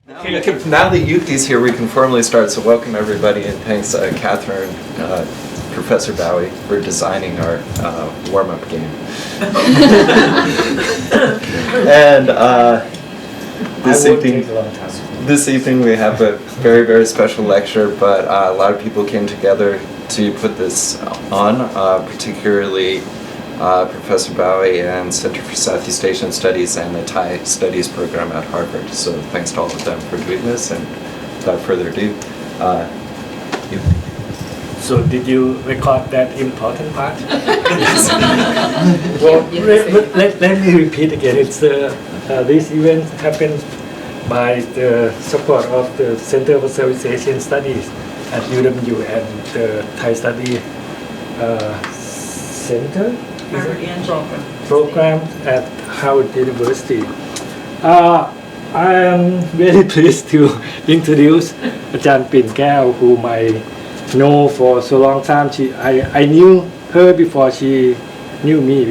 Now that Yukti's here, we can formally start. So welcome everybody, and thanks Katherine, Professor Bowie, for designing our warm-up game. And this evening we have a very, very special lecture, but a lot of people came together to put this on, particularly Professor Bowie and Center for Southeast Asian Studies and the Thai Studies program at Harvard. So thanks to all of them for doing this, and without further ado, you. So did you record that important part? Well, let me repeat again. It's this event happened by the support of the Center for Southeast Asian Studies at UW and the Thai Study Center program at Howard University. I am very pleased to introduce Ajahn Pinkaew, whom I know for so long time. I knew her before she knew me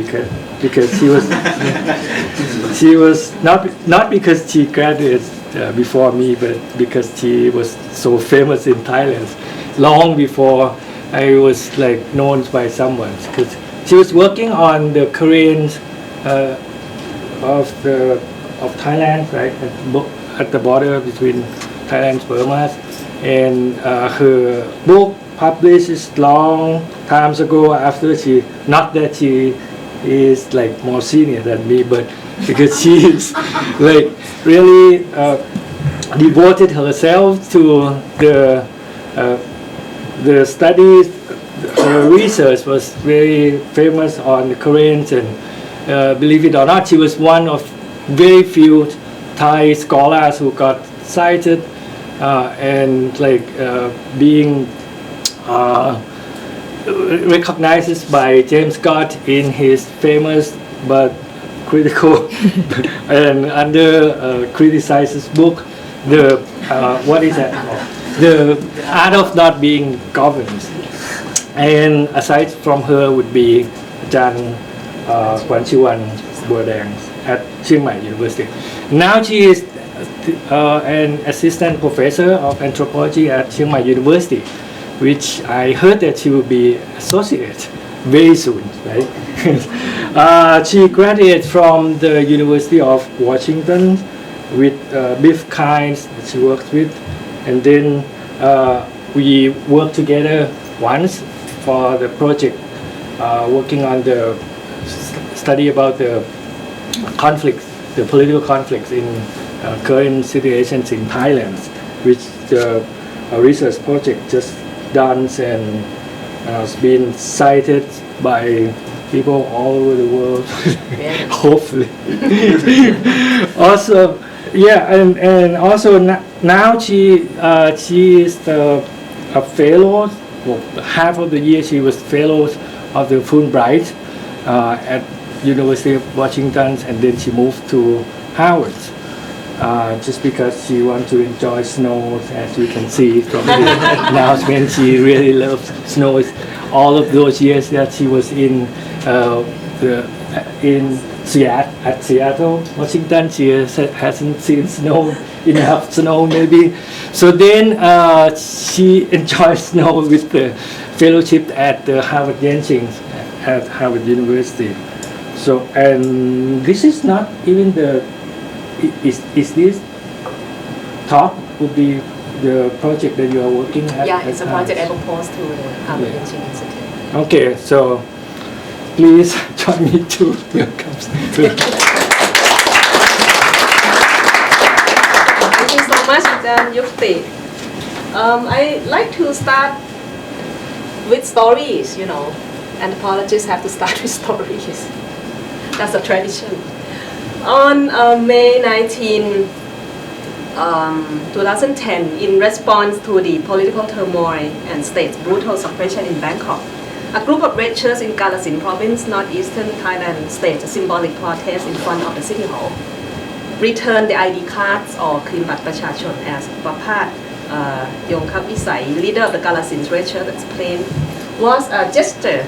because she was not because she graduated before me, but because she was so famous in Thailand long before I was known by someone. Because she was working on the currents of Thailand, right, at the border between Thailand and Burma, and her book published long times ago after she, not that she is more senior than me, but because she is really devoted herself to the studies. Her research was very famous on the currents, and believe it or not, she was one of very few Thai scholars who got cited and being recognized by James Scott in his famous but critical and under criticized book, the what is that called? The Art of Not Being Governed. And aside from her would be Ajahn Kwanchiwan Burdang at Chiang University. Now she is an assistant professor of anthropology at Chiang University, which I heard that she will be associate very soon, right? She graduated from the University of Washington with Biff Kynes that she worked with, and then we worked together once for the project working on the study about the conflicts, the political conflicts in current situations in Thailand, which the research project just done and has been cited by people all over the world, hopefully. Also, yeah, and also now she is a fellow. Well, half of the year she was fellows of the Fulbright at University of Washington, and then she moved to Howard just because she wants to enjoy snow. As you can see from the announcement, she really loves snow. All of those years that she was in Seattle, Washington, she hasn't seen enough snow maybe. So then she enjoys snow with the fellowship at the Harvard Yenching at Harvard University. So, and this is not even is this talk would be the project that you are working at? Yeah, it's a project I proposed to the Harvard Yenching Institute. Okay, so please join me to welcome. Thank you so much, Yukti. I like to start with stories, Anthropologists have to start with stories. That's a tradition. On May 19, 2010, in response to the political turmoil and state's brutal suppression in Bangkok, a group of red shirts in Kalasin province, northeastern Thailand, staged a symbolic protest in front of the city hall. Returned the ID cards or Krim Bat Prachachon, as Wapat Yongkapisai, leader of the Kalasin red shirt, explained, was a gesture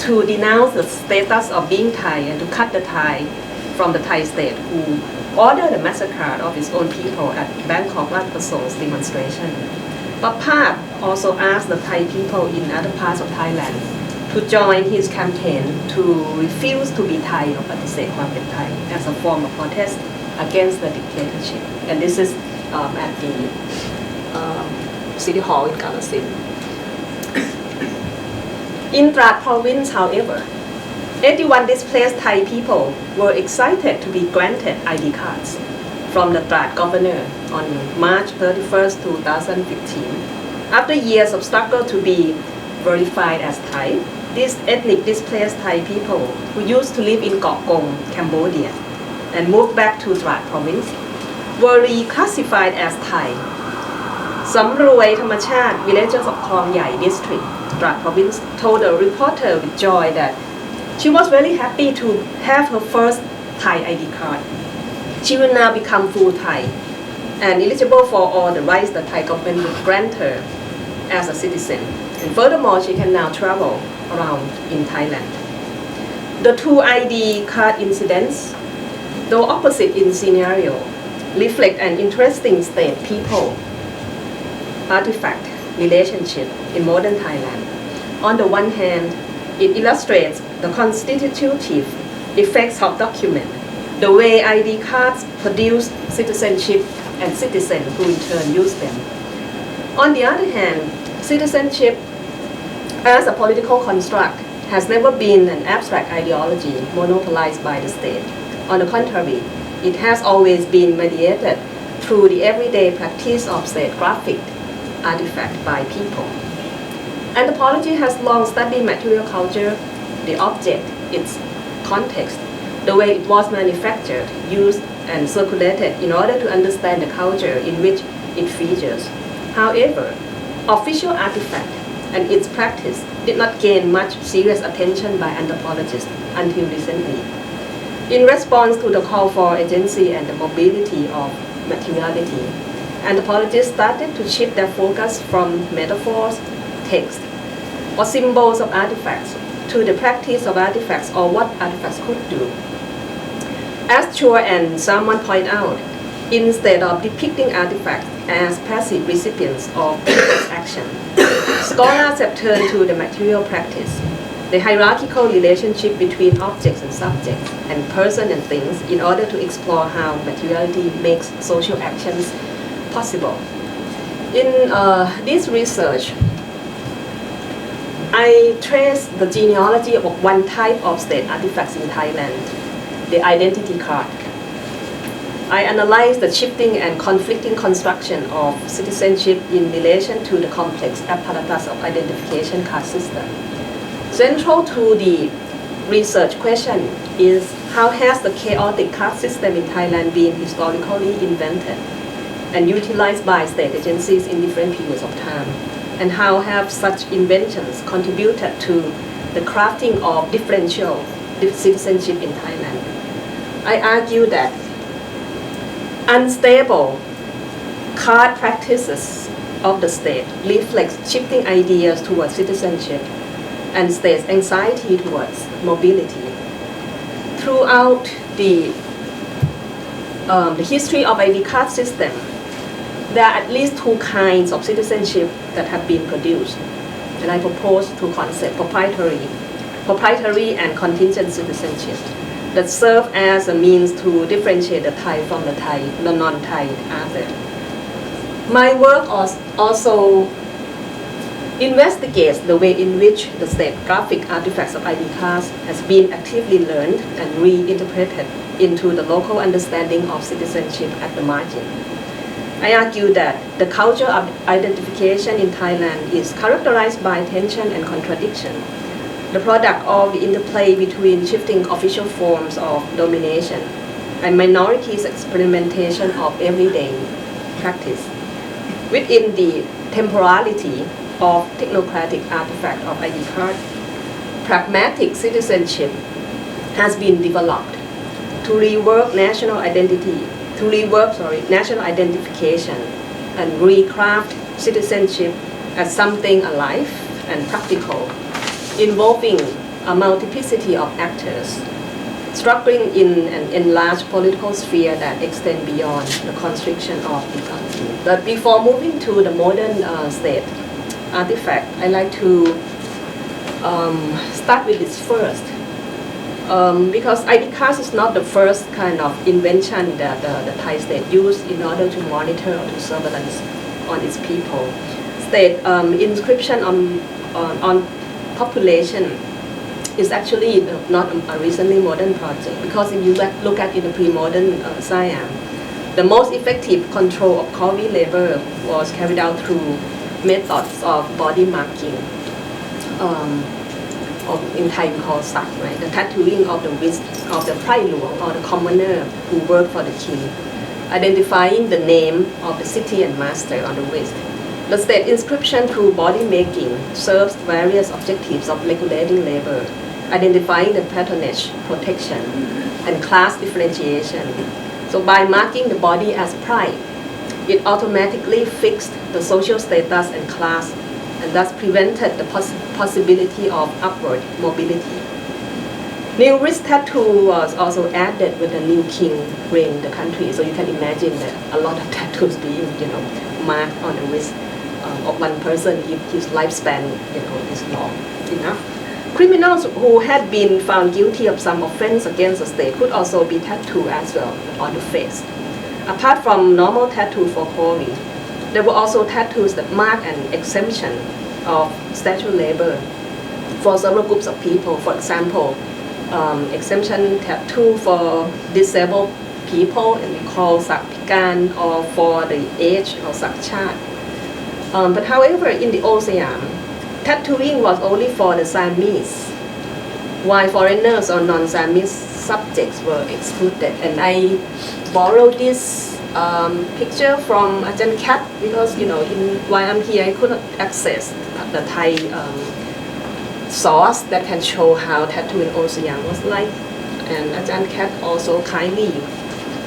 to denounce the status of being Thai and to cut the tie from the Thai state who ordered a massacre of its own people at Bangkok Ratpasol's demonstration. Papat also asked the Thai people in other parts of Thailand to join his campaign to refuse to be Thai or ปฏิเสธความเป็นไทย as a form of protest against the dictatorship. And this is at the City Hall in Kalasin. In Trat province, however, 81 displaced Thai people were excited to be granted ID cards from the Trat governor on March 31st, 2015. After years of struggle to be verified as Thai, these ethnic displaced Thai people who used to live in Kok Kong, Cambodia, and moved back to Trat province were reclassified as Thai. Samruai Thammasat, villagers of Klong Yai district, Trat province, told a reporter with joy that she was very happy to have her first Thai ID card. She will now become full Thai and eligible for all the rights the Thai government would grant her as a citizen. And furthermore, she can now travel around in Thailand. The two ID card incidents, though opposite in scenario, reflect an interesting state people artifact relationship in modern Thailand. On the one hand, it illustrates the constitutive effects of document, the way ID cards produce citizenship and citizens who in turn use them. On the other hand, citizenship as a political construct has never been an abstract ideology monopolized by the state. On the contrary, it has always been mediated through the everyday practice of state-graphic artifact by people. Anthropology has long studied material culture, the object, its context, the way it was manufactured, used, and circulated in order to understand the culture in which it features. However, official artifact and its practice did not gain much serious attention by anthropologists until recently. In response to the call for agency and the mobility of materiality, anthropologists started to shift their focus from metaphors, text, or symbols of artifacts to the practice of artifacts or what artifacts could do. As Chua and Salmon point out, instead of depicting artifacts as passive recipients of people's action, scholars have turned to the material practice, the hierarchical relationship between objects and subjects, and person and things in order to explore how materiality makes social actions possible. In this research, I traced the genealogy of one type of state artifacts in Thailand, the identity card. I analyzed the shifting and conflicting construction of citizenship in relation to the complex apparatus of identification card system. Central to the research question is how has the chaotic card system in Thailand been historically invented and utilized by state agencies in different periods of time, and how have such inventions contributed to the crafting of differential citizenship in Thailand. I argue that unstable card practices of the state reflects shifting ideas towards citizenship and state's anxiety towards mobility. Throughout the history of ID card system, there are at least two kinds of citizenship that have been produced, and I propose two concepts: proprietary and contingent citizenship, that serve as a means to differentiate the Thai from the non-Thai other. My work also investigates the way in which the state graphic artifacts of ID cards has been actively learned and reinterpreted into the local understanding of citizenship at the margin. I argue that the culture of identification in Thailand is characterized by tension and contradiction, the product of the interplay between shifting official forms of domination and minorities' experimentation of everyday practice. Within the temporality of technocratic artifact of ID card, pragmatic citizenship has been developed to rework national identification and recraft citizenship as something alive and practical, involving a multiplicity of actors. struggling in an enlarged political sphere that extend beyond the constriction of the country. But before moving to the modern state artifact, I like to start with this first. Because ID cards is not the first kind of invention that the Thai state used in order to monitor or to surveillance on its people. State inscription on population is actually not a recently modern project, because if you look at in the pre-modern Siam, the most effective control of Corvée labor was carried out through methods of body marking. In Thai we call sak, right? The tattooing of the wrist of the Phrai Luang or the commoner who worked for the king, identifying the name of the city and master on the wrist. The state inscription through body making serves various objectives of regulating labor, identifying the patronage, protection, and class differentiation. So by marking the body as Phrai, it automatically fixed the social status and class, and thus prevented the possibility of upward mobility. New wrist tattoo was also added when the new king reigned the country. So you can imagine that a lot of tattoos being, marked on the wrist of one person if his lifespan, is long enough. Criminals who had been found guilty of some offense against the state could also be tattooed as well on the face. Apart from normal tattoo for Corvée, there were also tattoos that mark an exemption of statutory labor for several groups of people. For example, exemption tattoo for disabled people, and we call sak pikan, or for the aged or sak chat. But however, in the old Siam, tattooing was only for the Siamese, while foreigners or non-Siamese subjects were excluded. And I borrowed this picture from Ajahn Kat because, while I'm here, I couldn't access the Thai source that can show how tattoo in old Siam was like. And Ajahn Kat also kindly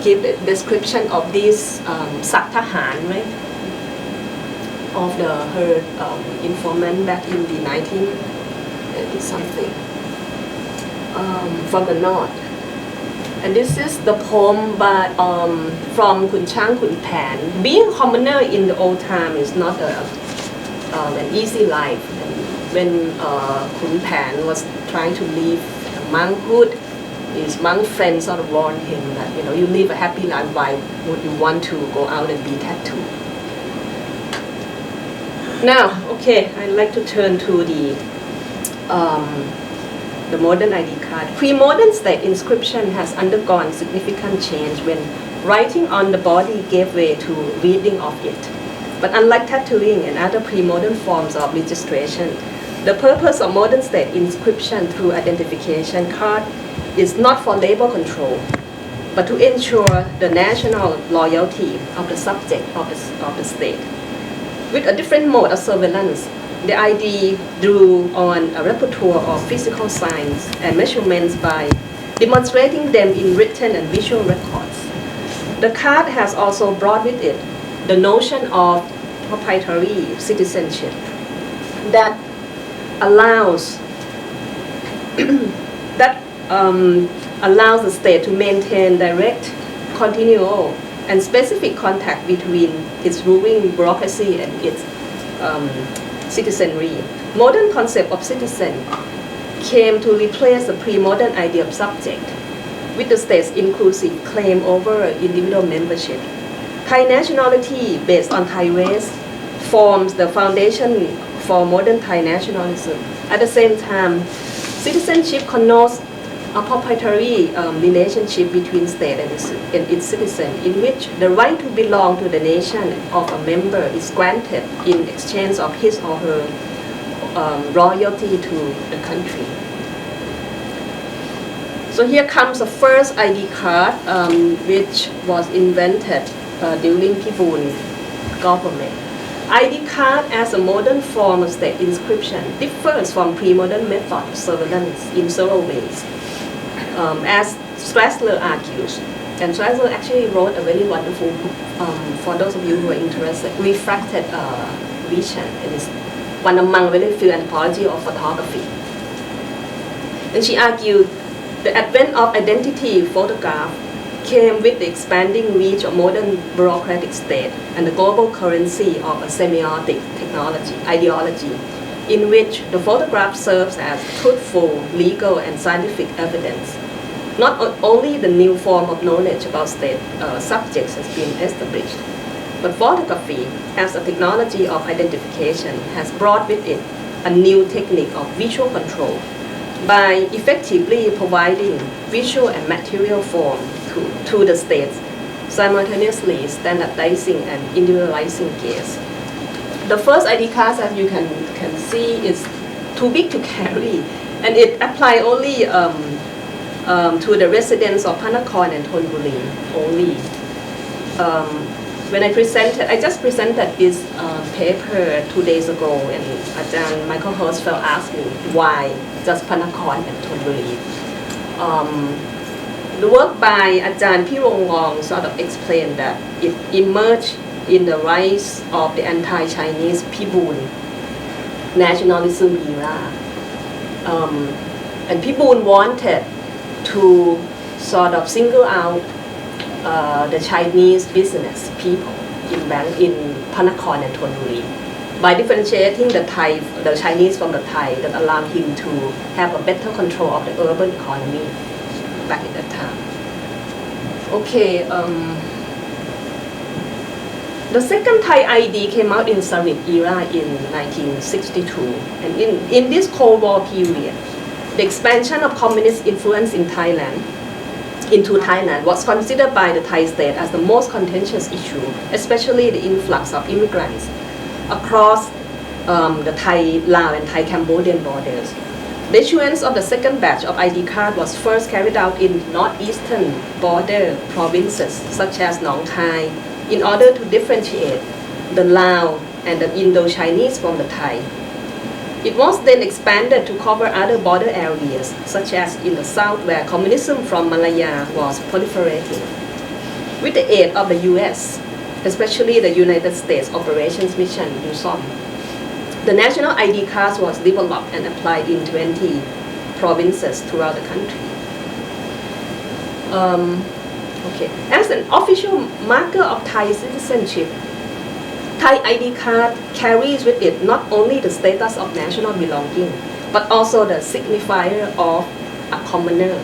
give a description of this sak tahan, right? Of her informant back in the 19 something from the north. And this is the poem by, from Kun Chiang Kun Pan. Being a commoner in the old time is not an easy life. And when Kun Pan was trying to leave monkhood, his monk friends sort of warned him that you live a happy life, why would you want to go out and be tattooed? Now, okay, I'd like to turn to the modern ID card. Pre-modern state inscription has undergone significant change when writing on the body gave way to reading of it. But unlike tattooing and other pre-modern forms of registration, the purpose of modern state inscription through identification card is not for labor control, but to ensure the national loyalty of the subject of the state. With a different mode of surveillance, the ID drew on a repertoire of physical signs and measurements by demonstrating them in written and visual records. The card has also brought with it the notion of proprietary citizenship that allows allows the state to maintain direct, continual, and specific contact between its ruling bureaucracy and its citizenry. Modern concept of citizen came to replace the pre-modern idea of subject, with the state's inclusive claim over individual membership. Thai nationality based on Thai race forms the foundation for modern Thai nationalism. At the same time, citizenship connotes a proprietary relationship between state and its citizen, in which the right to belong to the nation of a member is granted in exchange of his or her loyalty to the country. So here comes the first ID card, which was invented during Pibun government. ID card as a modern form of state inscription differs from pre-modern method of surveillance in several ways. As Strassler argues, and Strassler actually wrote a very wonderful book, for those of you who are interested, Refracted Vision, and it's one among very few anthropology of photography. And she argued The advent of identity photograph came with the expanding reach of modern bureaucratic state and the global currency of a semiotic technology, ideology, in which the photograph serves as truthful, legal, and scientific evidence. Not only the new form of knowledge about state subjects has been established, but photography as a technology of identification has brought with it a new technique of visual control by effectively providing visual and material form to the states, simultaneously standardizing and individualizing gaze. The first ID card, as you can see, is too big to carry, and it applies only to the residents of Panakorn and Thonburi only. When I just presented this paper 2 days ago, and Ajahn Michael Hirschfeld asked me why just Panakorn and Thonburi. The work by Ajahn Pirongwong sort of explained that it emerged in the rise of the anti-Chinese Pibun nationalism era. And Pibun wanted to sort of single out the Chinese business people in Panakorn and Thonburi by differentiating the Chinese from the Thai, that allowed him to have a better control of the urban economy back at that time. Okay, the second Thai ID came out in Sarit era in 1962, and in this Cold War period, the expansion of communist influence into Thailand was considered by the Thai state as the most contentious issue, especially the influx of immigrants across the Thai Lao and Thai Cambodian borders. The issuance of the second batch of ID card was first carried out in northeastern border provinces such as Nong Khai in order to differentiate the Lao and the Indo-Chinese from the Thai. It was then expanded to cover other border areas, such as in the south where communism from Malaya was proliferating. With the aid of the US, especially the United States Operations Mission USOM, the national ID card was developed and applied in 20 provinces throughout the country. As an official marker of Thai citizenship, Thai ID card carries with it not only the status of national belonging, but also the signifier of a commoner.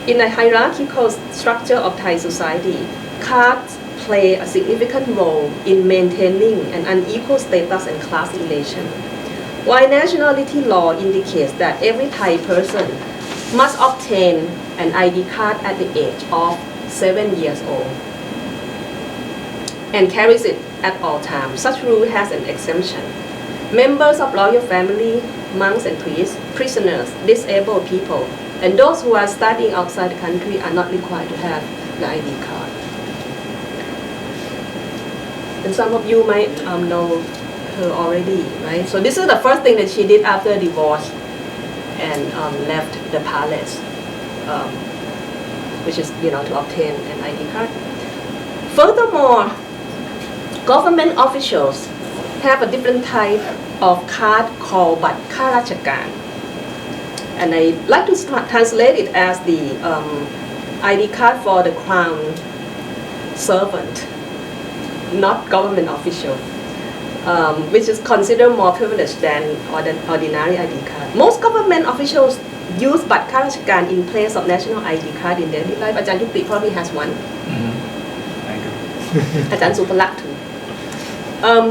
In the hierarchical structure of Thai society, cards play a significant role in maintaining an unequal status and class relation. While nationality law indicates that every Thai person must obtain an ID card at the age of 7 years old and carries it at all times, such rule has an exemption. Members of royal family, monks and priests, prisoners, disabled people, and those who are studying outside the country are not required to have the ID card. And some of you might know her already, right? So this is the first thing that she did after divorce and left the palace, which is, to obtain an ID card. Furthermore, government officials have a different type of card called Bat Karachakan. And I like to translate it as the ID card for the crown servant, not government official, which is considered more privileged than ordinary ID card. Most government officials use Bat Karachakan in place of national ID card in daily life. Ajahn Yukti probably has one. I do. Ajahn Supalak too.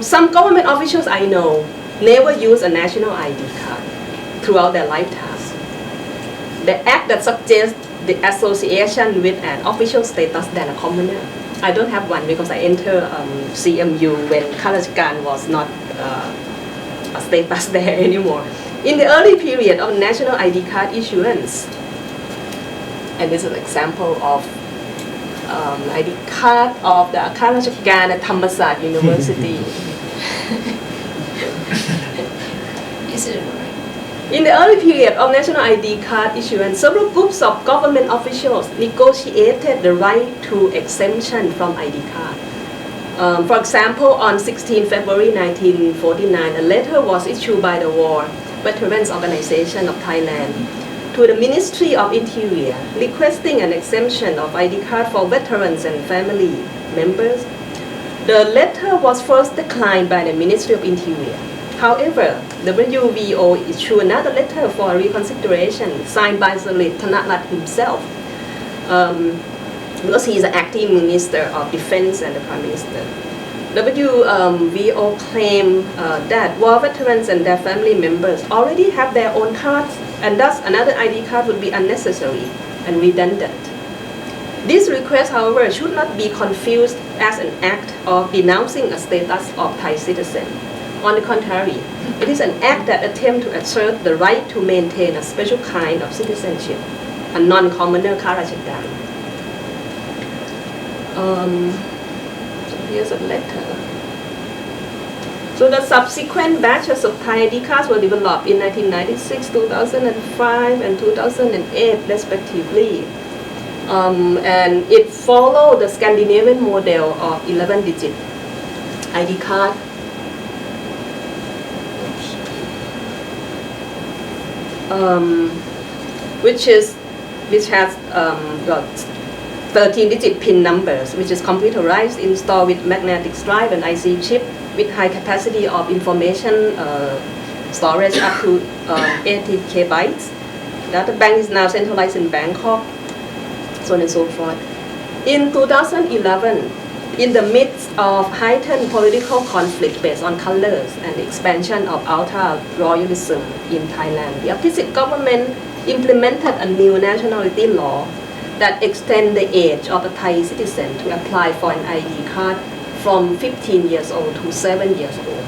Some government officials I know never use a national ID card throughout their lifetimes. The act that suggests the association with an official status than a commoner. I don't have one because I entered CMU when Karachakan was not a status there anymore. In the early period of national ID card issuance, and this is an example of ID card of the Karachakan at Thammasat University. Is it right? In the early period of national ID card issuance, several groups of government officials negotiated the right to exemption from ID card. For example, on 16 February 1949, a letter was issued by the War Veterans Organization of Thailand to the Ministry of Interior requesting an exemption of ID card for veterans and family members. The letter was first declined by the Ministry of Interior. However, the WVO issued another letter for reconsideration signed by the late Thammasat himself, because he is the acting Minister of Defense and the Prime Minister. WVO claimed that war veterans and their family members already have their own cards, and thus another ID card would be unnecessary and redundant. This request, however, should not be confused as an act of denouncing a status of Thai citizen. On the contrary, it is an act that attempts to assert the right to maintain a special kind of citizenship, a non-commoner Kharachidam. So here's a letter. So the subsequent batches of Thai ID cards were developed in 1996, 2005, and 2008, respectively. And it followed the Scandinavian model of 11-digit ID card. Which has 13-digit PIN numbers, which is computerized, installed with magnetic stripe and IC chip with high capacity of information storage up to 80 KB. Data bank is now centralized in Bangkok, so on and so forth. In 2011, in the midst of heightened political conflict based on colors and the expansion of ultra-royalism in Thailand, the opposite government implemented a new nationality law that extends the age of a Thai citizen to apply for an ID card from 15 years old to 7 years old.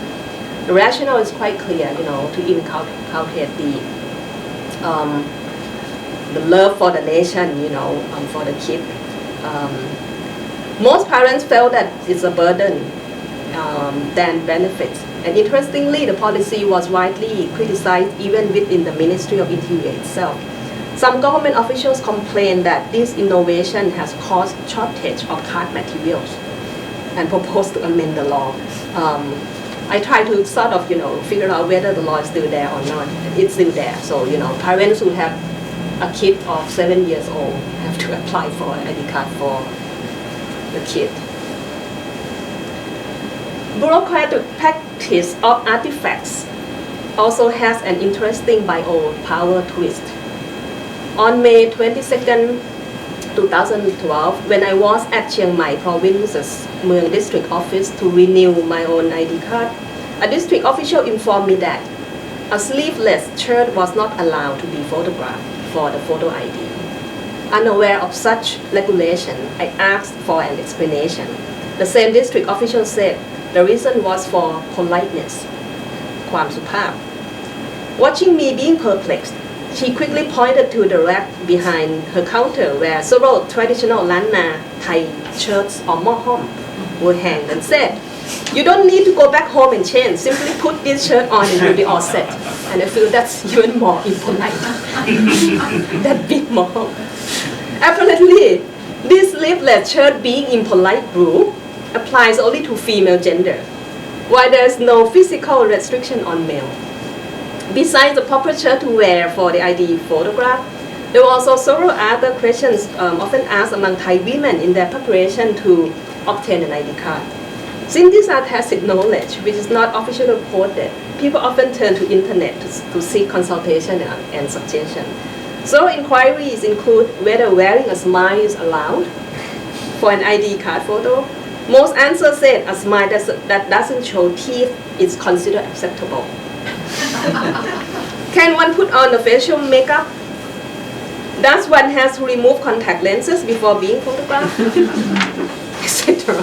The rationale is quite clear, to inculcate the love for the nation, for the kid. Most parents felt that it's a burden than benefits. And interestingly, the policy was widely criticized even within the Ministry of Interior itself. Some government officials complained that this innovation has caused shortage of card materials and proposed to amend the law. I tried to sort of, figure out whether the law is still there or not. It's still there. So, parents who have a kid of 7 years old have to apply for an ID card for the kid. Bureaucratic practice of artifacts also has an interesting biopower twist. On May 22nd, 2012, when I was at Chiang Mai Province's Mueang District Office to renew my own ID card, a district official informed me that a sleeveless shirt was not allowed to be photographed for the photo ID. Unaware of such regulation, I asked for an explanation. The same district official said the reason was for politeness, ความสุภาพ. Watching me being perplexed, she quickly pointed to the rack behind her counter where several traditional Lanna Thai shirts or mohom were hanged and said, "You don't need to go back home and change. Simply put this shirt on and you'll be all set." And I feel that's even more impolite. That big mohom. Apparently, this sleeveless shirt being impolite rule applies only to female gender, while there is no physical restriction on male. Besides the proper shirt to wear for the ID photograph, there were also several other questions often asked among Thai women in their preparation to obtain an ID card. Since these are tacit knowledge, which is not officially reported, people often turn to internet to seek consultation and suggestion. So inquiries include whether wearing a smile is allowed for an ID card photo. Most answers said a smile that doesn't show teeth is considered acceptable. Can one put on a facial makeup? Does one have to remove contact lenses before being photographed? Etc.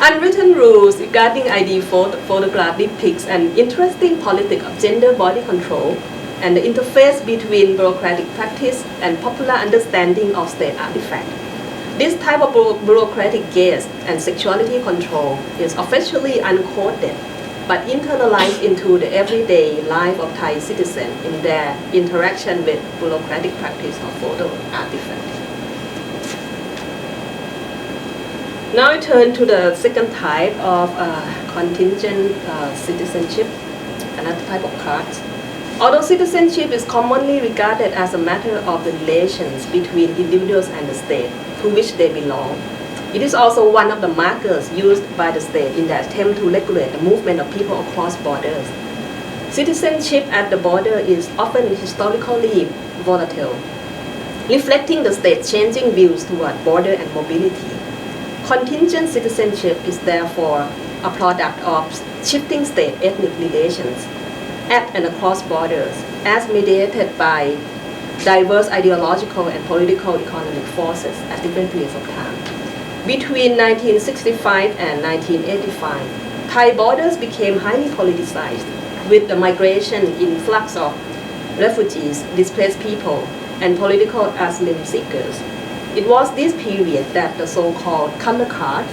Unwritten rules regarding ID photograph depicts an interesting politic of gender body control and the interface between bureaucratic practice and popular understanding of state artifact. This type of bureaucratic gaze and sexuality control is officially uncoded, but internalized into the everyday life of Thai citizens in their interaction with bureaucratic practice of photo artifact. Now I turn to the second type of contingent citizenship, another type of cards. Although citizenship is commonly regarded as a matter of the relations between individuals and the state to which they belong, it is also one of the markers used by the state in the attempt to regulate the movement of people across borders. Citizenship at the border is often historically volatile, reflecting the state's changing views toward border and mobility. Contingent citizenship is therefore a product of shifting state ethnic relations at and across borders, as mediated by diverse ideological and political economic forces at different periods of time. Between 1965 and 1985, Thai borders became highly politicized, with the migration influx of refugees, displaced people, and political asylum seekers. It was this period that the so-called color card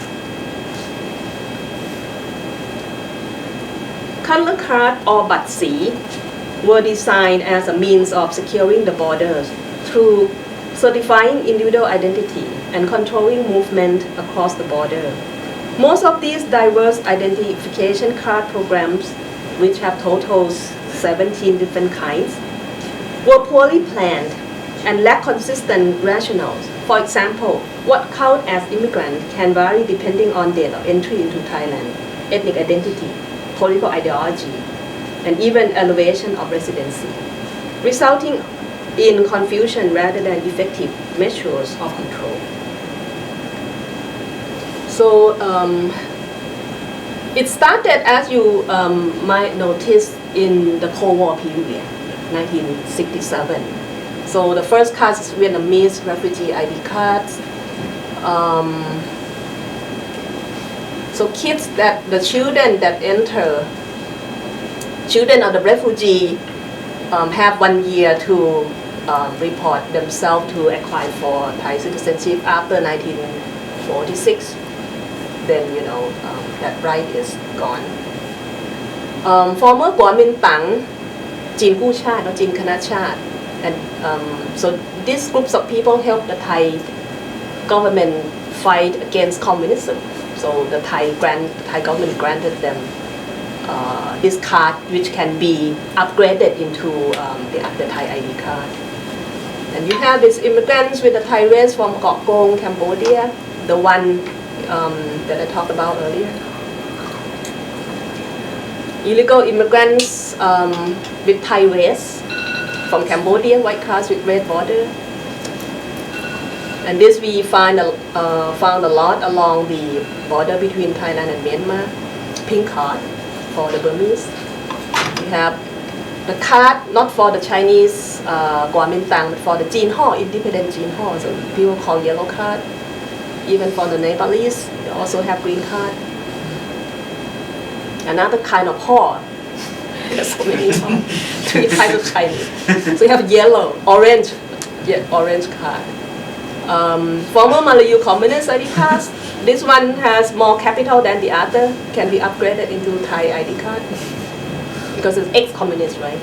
or Bat Si were designed as a means of securing the borders through certifying individual identity and controlling movement across the border. Most of these diverse identification card programs, which have totals 17 different kinds, were poorly planned and lack consistent rationales. For example, what counts as immigrant can vary depending on date of entry into Thailand, ethnic identity, political ideology, and even elevation of residency, resulting in confusion rather than effective measures of control. So it started, as you might notice, in the Cold War period, 1967. So the first cards is Vietnamese refugee ID cards. So the children that enter, children of the refugee have 1 year to report themselves to apply for Thai citizenship after 1946. Then that right is gone. Former Kuomintang, Jin Pu Chat or Jin Kana Chat, and so these groups of people helped the Thai government fight against communism. So the Thai government granted them this card, which can be upgraded into the Thai ID card. And you have these immigrants with the Thai race from Kok Kong, Cambodia, the one that I talked about earlier. Illegal immigrants with Thai race from Cambodia, white cars with red border. And this we found a lot along the border between Thailand and Myanmar. Pink card for the Burmese. We have the card not for the Chinese Kuomintang, but for the Jinho, independent Jinho. So people call yellow card. Even for the Nepalese, they also have green card. Another kind of Ho. There's so many Ho. 3 types of Chinese. So you have yellow, orange, orange card. Former Malayu communist ID cards. This one has more capital than the other. Can be upgraded into Thai ID card because it's ex-communist, right?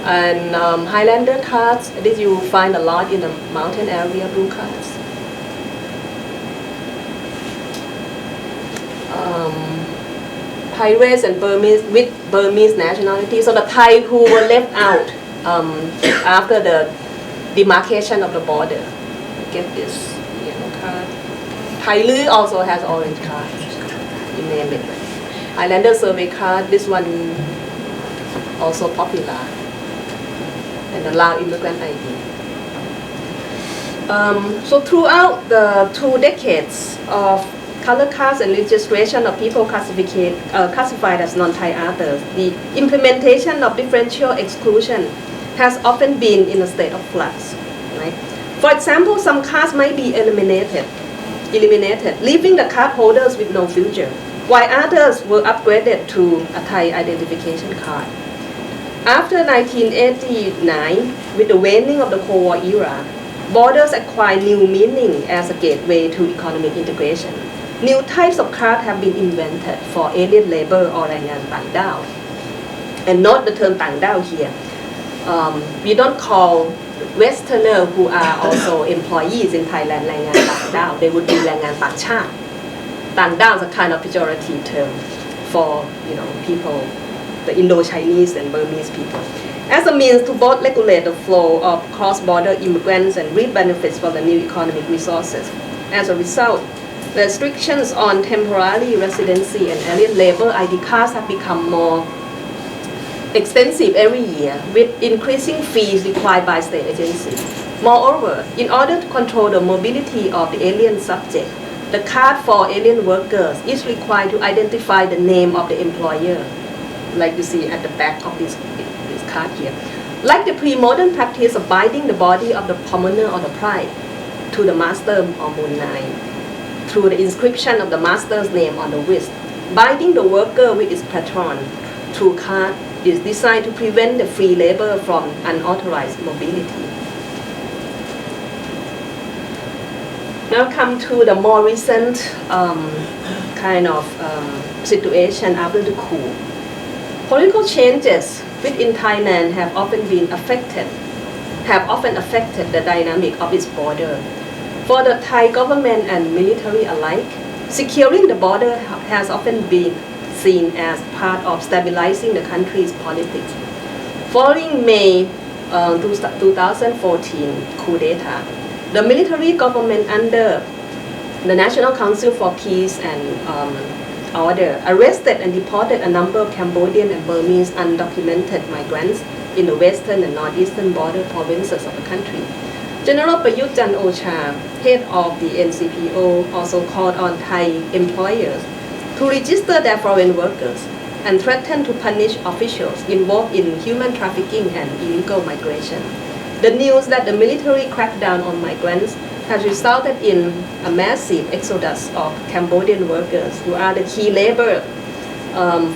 And Highlander cards. This you find a lot in the mountain area. Blue cards. Thai race and Burmese with Burmese nationality. So the Thai who were left out after the demarcation of the border get this yellow card. Thai Lü also has orange card. You name it. Islander survey card. This one also popular. And the Lao immigrant ID. So throughout the 2 decades of color cards and registration of people classified as non-Thai others, the implementation of differential exclusion has often been in a state of flux. Right? For example, some cards might be eliminated, leaving the card holders with no future, while others were upgraded to a Thai identification card. After 1989, with the waning of the Cold War era, borders acquired new meaning as a gateway to economic integration. New types of cards have been invented for alien labor or แรงงานต่างด้าว and not the term ต่างด้าว here. We don't call Westerner who are also employees in Thailand แรงงานต่างด้าว they would be แรงงานต่างชาติ ต่างด้าว is a kind of pejorative term for people the Indo-Chinese and Burmese people, as a means to both regulate the flow of cross-border immigrants and reap benefits from the new economic resources. As a result, the restrictions on temporary residency and alien labor ID cards have become more extensive every year, with increasing fees required by state agencies. Moreover, in order to control the mobility of the alien subject, the card for alien workers is required to identify the name of the employer, like you see at the back of this card here. Like the pre-modern practice of binding the body of the commoner or the pride to the master or moonlight through the inscription of the master's name on the wrist, binding the worker with its patron through card is designed to prevent the free labor from unauthorized mobility. Now come to the more recent situation after the coup. Political changes within Thailand have often affected the dynamic of its border. For the Thai government and military alike, securing the border has often been seen as part of stabilizing the country's politics. Following May 2014 coup d'etat, the military government under the National Council for Peace and Order arrested and deported a number of Cambodian and Burmese undocumented migrants in the western and northeastern border provinces of the country. General Prayut Chan-o-cha, head of the NCPO, also called on Thai employers to register their foreign workers and threatened to punish officials involved in human trafficking and illegal migration. The news that the military crackdown on migrants has resulted in a massive exodus of Cambodian workers who are the key labor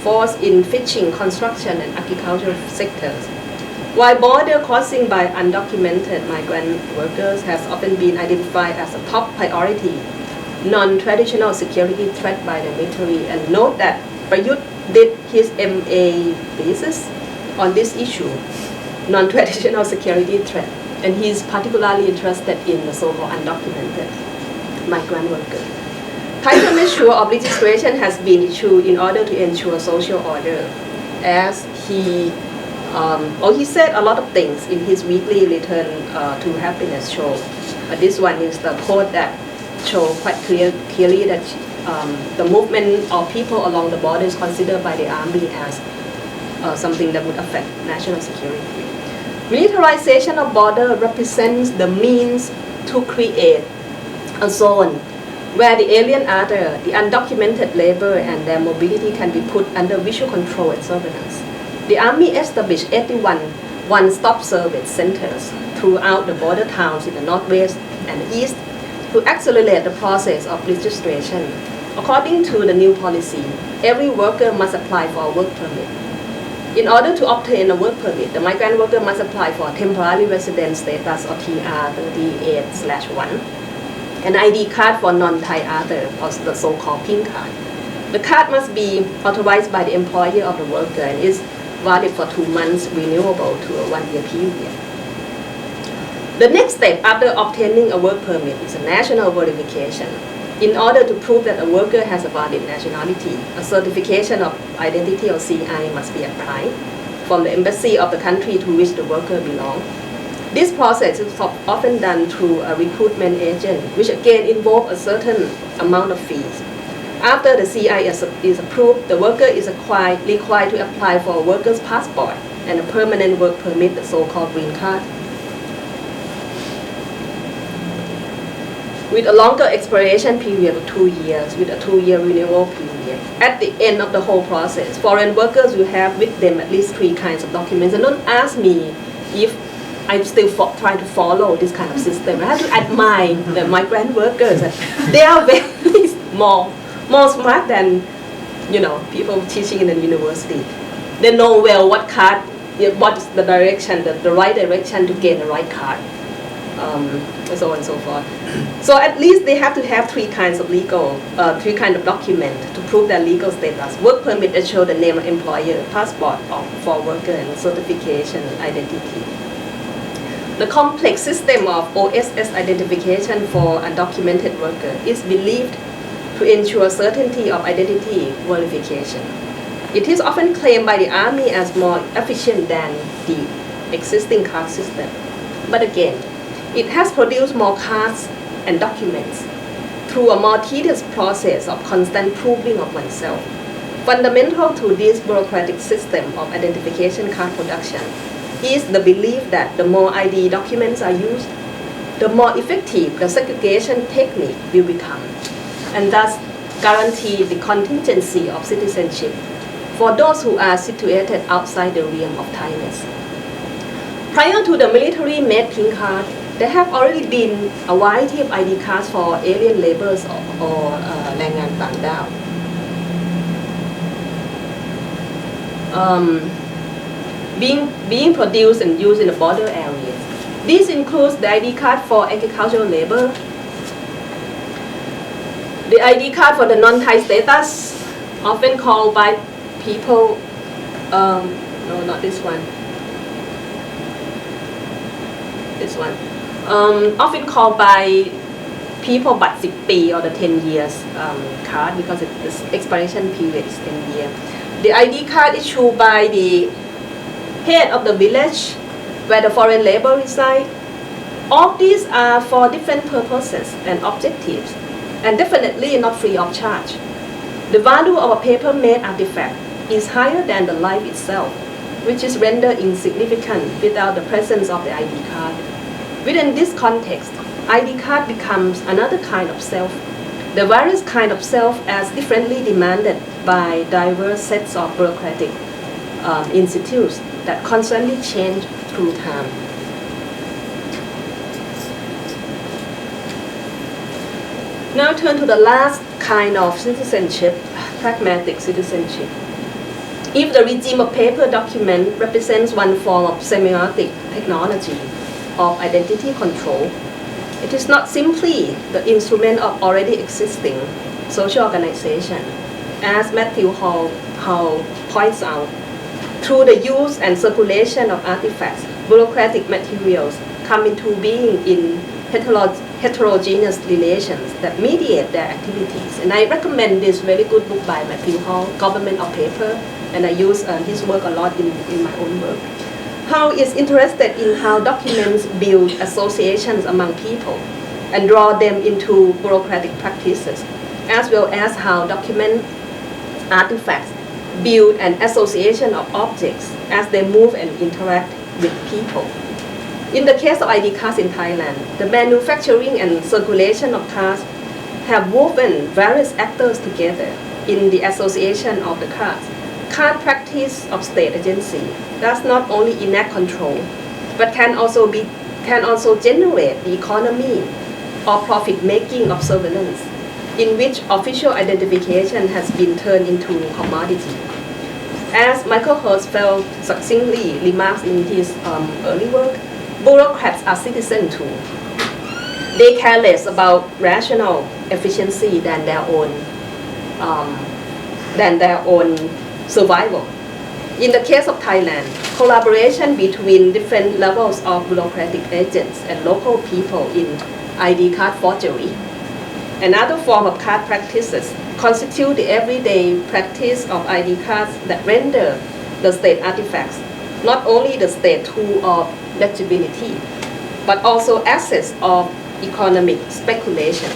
force in fishing, construction, and agricultural sectors. While border crossing by undocumented migrant workers has often been identified as a top priority non-traditional security threat by the military, and note that Prayut did his MA thesis on this issue, non-traditional security threat, and he's particularly interested in the so-called undocumented migrant workers. Title measure of legislation has been issued in order to ensure social order, as he said a lot of things in his weekly Return to Happiness show. This one is the quote that show quite clearly that the movement of people along the border is considered by the army as something that would affect national security. Militarization of border represents the means to create a zone where the alien other, the undocumented labor, and their mobility can be put under visual control and surveillance. The army established 81 one-stop service centers throughout the border towns in the northwest and the east to accelerate the process of registration. According to the new policy, every worker must apply for a work permit. In order to obtain a work permit, the migrant worker must apply for a temporary resident status or TR 38/1, an ID card for non-Thai other, or the so-called pink card. The card must be authorized by the employer of the worker and is valid for 2 months, renewable to a 1-year period. The next step after obtaining a work permit is a national verification. In order to prove that a worker has a valid nationality, a certification of identity or CI must be applied from the embassy of the country to which the worker belongs. This process is often done through a recruitment agent, which again involves a certain amount of fees. After the CI is approved, the worker is required to apply for a worker's passport and a permanent work permit, the so-called green card, with a longer expiration period of 2 years, with a 2-year renewal period. At the end of the whole process, foreign workers will have with them at least 3 kinds of documents. And don't ask me if I'm still trying to follow this kind of system. I have to admire the migrant workers. They are very more smart than people teaching in the university. They know well what is the direction, the right direction to get the right card. So on and so forth. So at least they have to have 3 kinds of 3 kind of document to prove their legal status. Work permit that show the name of employer, passport for worker, and certification identity. The complex system of OSS identification for undocumented worker is believed to ensure certainty of identity verification. It is often claimed by the army as more efficient than the existing card system. But again, it has produced more cards and documents through a more tedious process of constant proving of oneself. Fundamental to this bureaucratic system of identification card production is the belief that the more ID documents are used, the more effective the segregation technique will become, and thus guarantee the contingency of citizenship for those who are situated outside the realm of Thainess. Prior to the military-made pink card, there have already been a variety of ID cards for alien laborers or แรงงานต่างด้าว being produced and used in the border areas. This includes the ID card for agricultural labor, the ID card for the non-Thai status, often called by people, no, not this one, often called by people บัตร 10 ปี or the 10 years card because the expiration period is 10 years. The ID card issued by the head of the village where the foreign labor reside. All these are for different purposes and objectives, and definitely not free of charge. The value of a paper-made artifact is higher than the life itself, which is rendered insignificant without the presence of the ID card. Within this context, ID card becomes another kind of self, the various kind of self as differently demanded by diverse sets of bureaucratic institutes that constantly change through time. Now turn to the last kind of citizenship, pragmatic citizenship. If the regime of paper document represents one form of semiotic technology of identity control, it is not simply the instrument of already existing social organization, as Matthew Hall points out. Through the use and circulation of artifacts, bureaucratic materials come into being in heterogeneous relations that mediate their activities. And I recommend this very good book by Matthew Hall, Government of Paper, and I use his work a lot in my own work. Hall is interested in how documents build associations among people and draw them into bureaucratic practices, as well as how document artifacts build an association of objects as they move and interact with people. In the case of ID cards in Thailand, the manufacturing and circulation of cards have woven various actors together in the association of the cards. Card practice of state agency does not only enact control, but can also generate the economy or profit-making of surveillance, in which official identification has been turned into commodity. As Michael Herzfeld succinctly remarks in his early work, bureaucrats are citizens too. They care less about rational efficiency than their own survival. In the case of Thailand, collaboration between different levels of bureaucratic agents and local people in ID card forgery and other form of card practices constitute the everyday practice of ID cards that render the state artifacts not only the state tool of legibility, but also assets of economic speculation.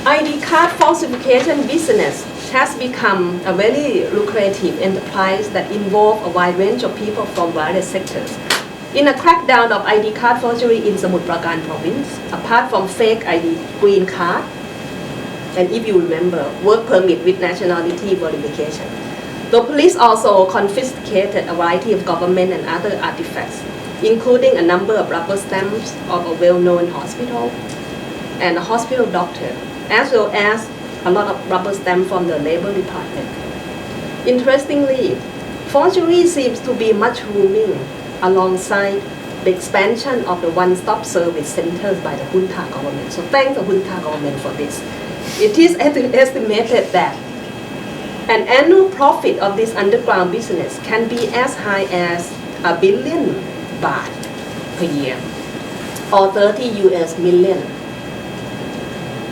ID card falsification business has become a very lucrative enterprise that involves a wide range of people from various sectors. In a crackdown of ID card forgery in Samut Prakan province, apart from fake ID green card, and if you remember, work permit with nationality verification, the police also confiscated a variety of government and other artifacts, including a number of rubber stamps of a well-known hospital and a hospital doctor, as well as a lot of rubber stamps from the Labor Department. Interestingly, forgery seems to be mushrooming alongside the expansion of the one-stop service centers by the junta government. So thank the junta government for this. It is estimated that an annual profit of this underground business can be as high as $1 billion per year, or 30 US million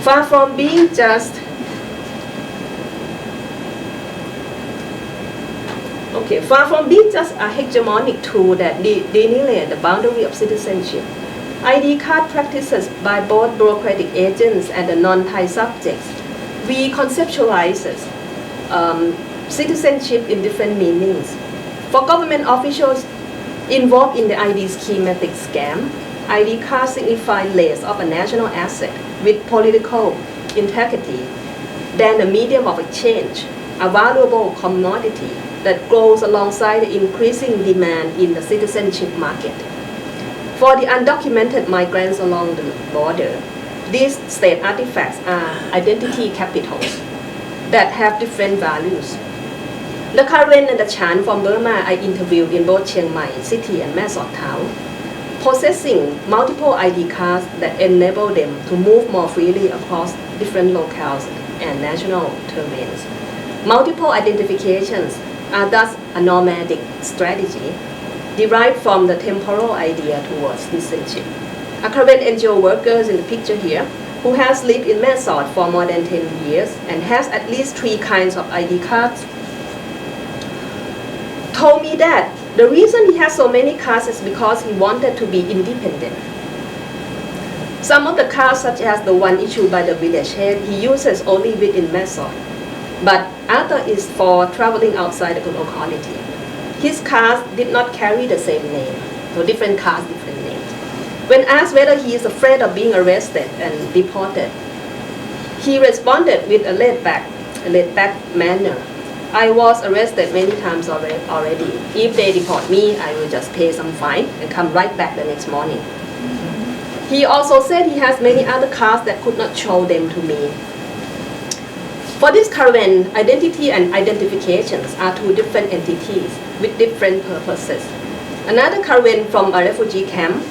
Far from being just a hegemonic tool that delineates the boundary of citizenship, ID card practices by both bureaucratic agents and the non-Thai subjects. We conceptualize citizenship in different meanings. For government officials involved in the ID schematic scam, ID cards signify less of a national asset with political integrity than a medium of exchange, a valuable commodity that grows alongside the increasing demand in the citizenship market. For the undocumented migrants along the border, these state artifacts are identity capitals that have different values. The Katherine and the Chiang from Burma I interviewed in both Chiang Mai City and Thammasat town, possessing multiple ID cards that enable them to move more freely across different locales and national terrains. Multiple identifications are thus a nomadic strategy derived from the temporal idea towards citizenship. A current NGO worker in the picture here, who has lived in Thammasat for more than 10 years and has at least 3 kinds of ID cards, told me that the reason he has so many cards is because he wanted to be independent. Some of the cards, such as the one issued by the village head, he uses only within Thammasat, but other is for traveling outside the locality. His cards did not carry the same name, so different cards, different names. When asked whether he is afraid of being arrested and deported, he responded with a laid-back manner. I was arrested many times already. If they deport me, I will just pay some fine and come right back the next morning. He also said he has many other cards that could not show them to me. For this current, identity and identifications are 2 different entities with different purposes. Another current from a refugee camp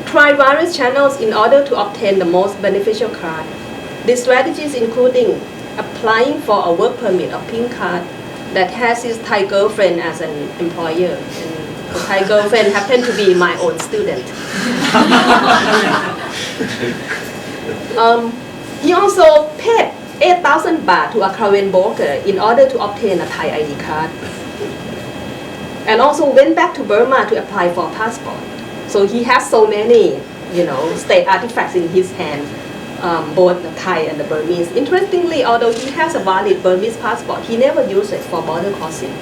try various channels in order to obtain the most beneficial card. These strategies including applying for a work permit or pink card that has his Thai girlfriend as an employer. And the Thai girlfriend happened to be my own student. He also paid 8,000 baht to a Korean broker in order to obtain a Thai ID card. And also went back to Burma to apply for a passport. So he has so many, state artifacts in his hand, both the Thai and the Burmese. Interestingly, although he has a valid Burmese passport, he never used it for border crossing.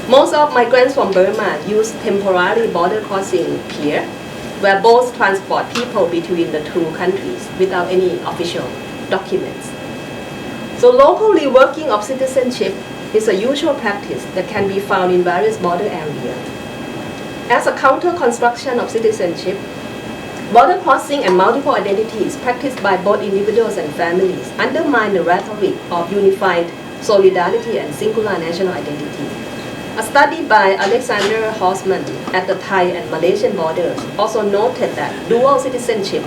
Most of migrants from Burma use temporary border crossing pier, where boats transport people between the 2 countries without any official documents. So locally working of citizenship is a usual practice that can be found in various border areas. As a counter-construction of citizenship, border crossing and multiple identities practiced by both individuals and families undermine the rhetoric of unified solidarity and singular national identity. A study by Alexander Horstman at the Thai and Malaysian borders also noted that dual citizenship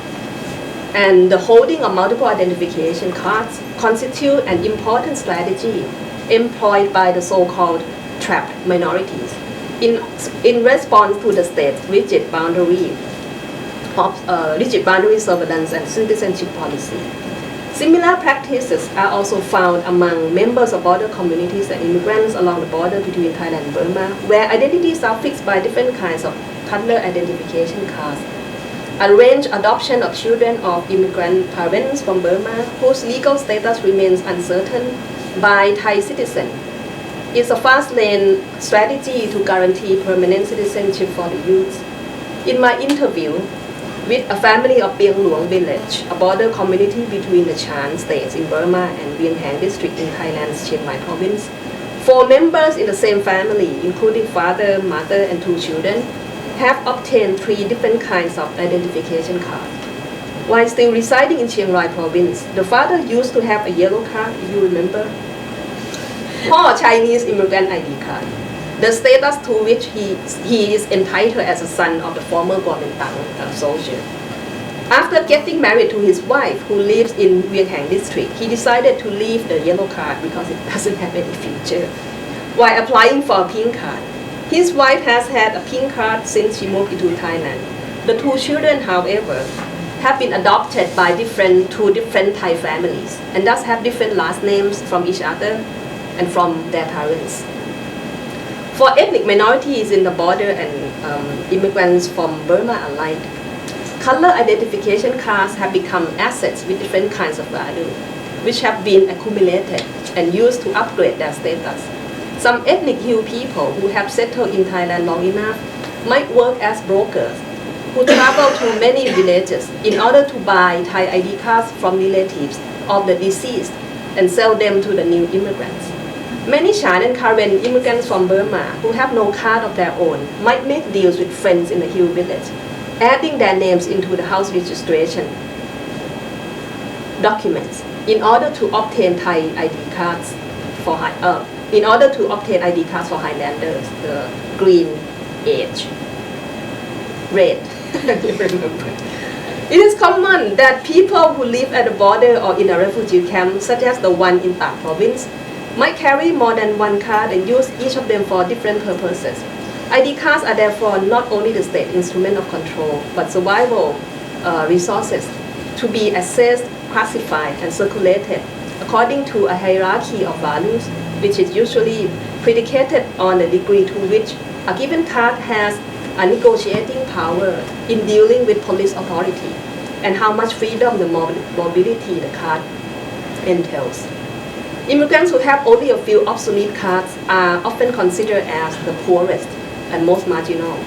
and the holding of multiple identification cards constitute an important strategy employed by the so-called trapped minorities in response to the state's rigid boundary surveillance and citizenship policy. Similar practices are also found among members of border communities and immigrants along the border between Thailand and Burma, where identities are fixed by different kinds of toddler identification cards. Arranged adoption of children of immigrant parents from Burma whose legal status remains uncertain by Thai citizens is a fast-lane strategy to guarantee permanent citizenship for the youth. In my interview with a family of Pinkaew Laungaramsri village, a border community between the Chiang states in Burma and Yenching district in Thailand's Chiang Mai province, 4 members in the same family, including father, mother, and 2 children, have obtained 3 different kinds of identification cards. While still residing in Chiang Rai province, the father used to have a yellow card, if you remember, or Chinese immigrant ID card, the status to which he is entitled as a son of the former Kuomintang soldier. After getting married to his wife, who lives in Yenching district, he decided to leave the yellow card because it doesn't have any future. While applying for a pink card, His wife has had a pink card since she moved into Thailand. The two children, however, have been adopted by two different Thai families and thus have different last names from each other and from their parents. For ethnic minorities in the border and immigrants from Burma alike, color identification cards have become assets with different kinds of value, which have been accumulated and used to upgrade their status. Some ethnic Hill people who have settled in Thailand long enough might work as brokers who travel to many villages in order to buy Thai ID cards from relatives of the deceased and sell them to the new immigrants. Many Chan and Karen immigrants from Burma who have no card of their own might make deals with friends in the Hill village, adding their names into the house registration documents in order to obtain Thai ID cards for Highlanders, the green age, red. It is common that people who live at the border or in a refugee camp, such as the one in Tak province, might carry more than one card and use each of them for different purposes. ID cards are therefore not only the state instrument of control, but survival resources to be assessed, classified, and circulated according to a hierarchy of values, which is usually predicated on the degree to which a given card has a negotiating power in dealing with police authority and how much freedom the mobility the card entails. Immigrants who have only a few obsolete cards are often considered as the poorest and most marginal.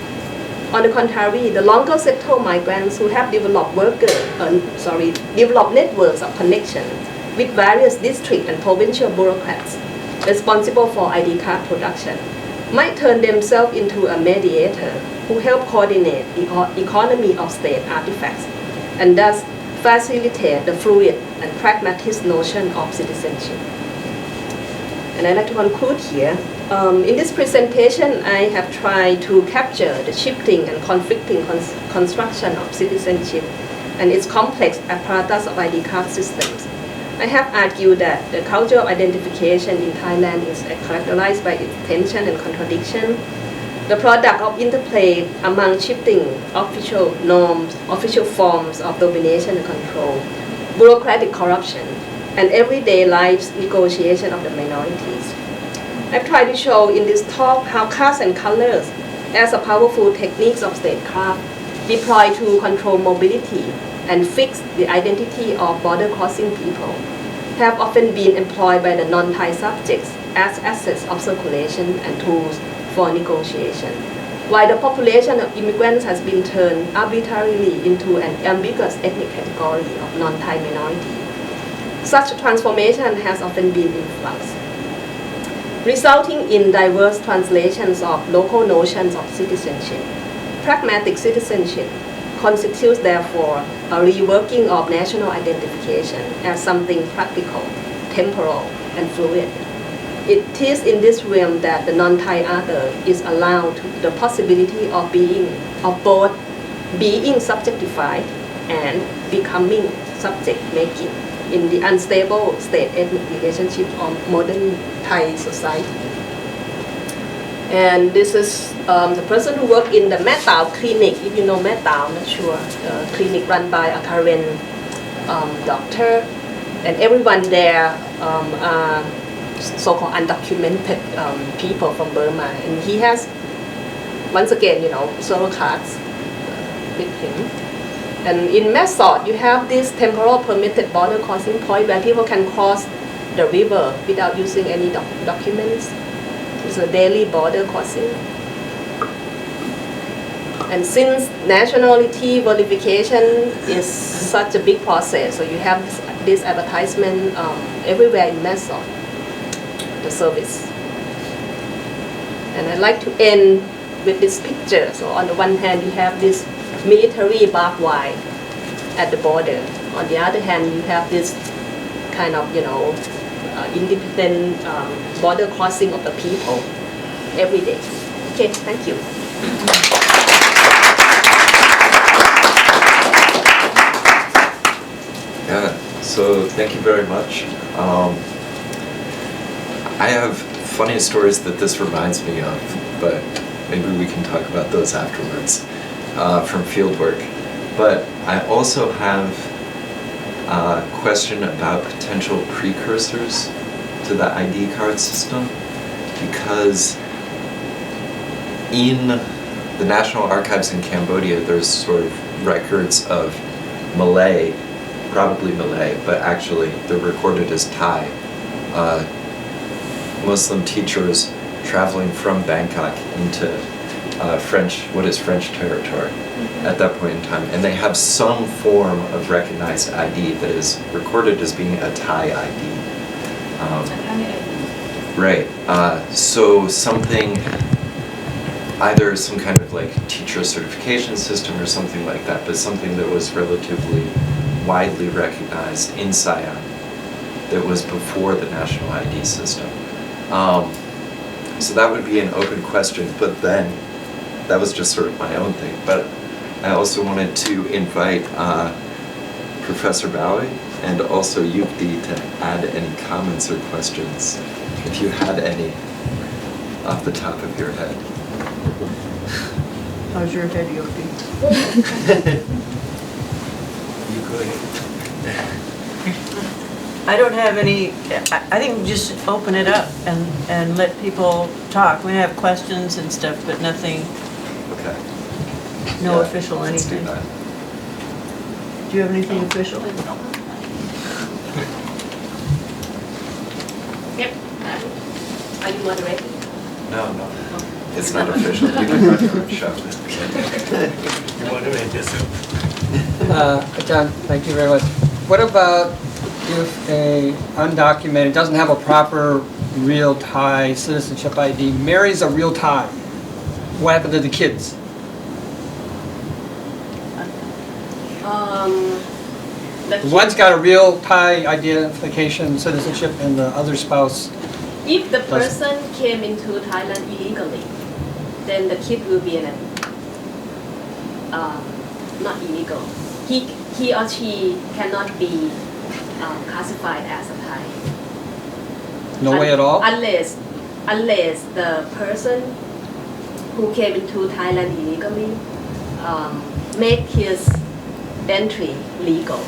On the contrary, the longer settled migrants who have developed networks of connection with various district and provincial bureaucrats responsible for ID card production might turn themselves into a mediator who help coordinate the economy of state artifacts and thus facilitate the fluid and pragmatist notion of citizenship. And I'd like to conclude here. In this presentation, I have tried to capture the shifting and conflicting construction of citizenship and its complex apparatus of ID card systems. I have argued that the culture of identification in Thailand is characterized by its tension and contradiction, the product of interplay among shifting official norms, official forms of domination and control, bureaucratic corruption, and everyday life's negotiation of the minorities. I've tried to show in this talk how cards and colors, as a powerful techniques of statecraft, deployed to control mobility and fix the identity of border-crossing people, have often been employed by the non-Thai subjects as assets of circulation and tools for negotiation, while the population of immigrants has been turned arbitrarily into an ambiguous ethnic category of non-Thai minority. Such transformation has often been in flux, resulting in diverse translations of local notions of citizenship. Pragmatic citizenship constitutes, therefore, a reworking of national identification as something practical, temporal, and fluid. It is in this realm that the non-Thai other is allowed the possibility of both being subjectified and becoming subject-making in the unstable state-ethnic relationship of modern Thai society. And this is the person who worked in the Metao clinic. If you know Metao, I'm not sure. The clinic run by a Karen doctor. And everyone there are so-called undocumented people from Burma. And he has, once again, solo cards with him. And in Asst, you have this temporal permitted border crossing point where people can cross the river without using any documents. It's a daily border crossing. And since nationality verification is such a big process, so you have this advertisement everywhere in Asst, the service. And I'd like to end with this picture. So on the one hand, you have this military barbed wire at the border. On the other hand, you have this kind of, independent border crossing of the people every day. Okay, thank you. Yeah, so thank you very much. I have funny stories that this reminds me of, but maybe we can talk about those afterwards from fieldwork. But I also have a question about potential precursors to the ID card system, because in the National Archives in Cambodia, there's sort of records of Malay, probably Malay, but actually they're recorded as Thai, Muslim teachers traveling from Bangkok into French territory at that point in time, and they have some form of recognized ID that is recorded as being a Thai ID. Right. So something, either some kind of like teacher certification system or something like that, but something that was relatively widely recognized in Siam that was before the national ID system. So that would be an open question, but then that was just sort of my own thing. But I also wanted to invite Professor Bowie and also Yukti to add any comments or questions, if you had any, off the top of your head. How's your head, Yukti? You go ahead. I don't have any, I think just open it up and let people talk. We have questions and stuff, but nothing, Okay. no Yeah, official let's do anything. that. Do you have anything official? Yep. Are you moderating? No, no. It's not official. You can run your own show. John, thank you very much. What about if a undocumented, doesn't have a proper real Thai citizenship ID, marries a real Thai? What happened to the kids? One's got a real Thai identification, citizenship, and the other spouse. If the person came into Thailand illegally, then the kid will be not illegal. He or she cannot be classified as a Thai. No way at all? Unless the person who came into Thailand illegally make his entry legal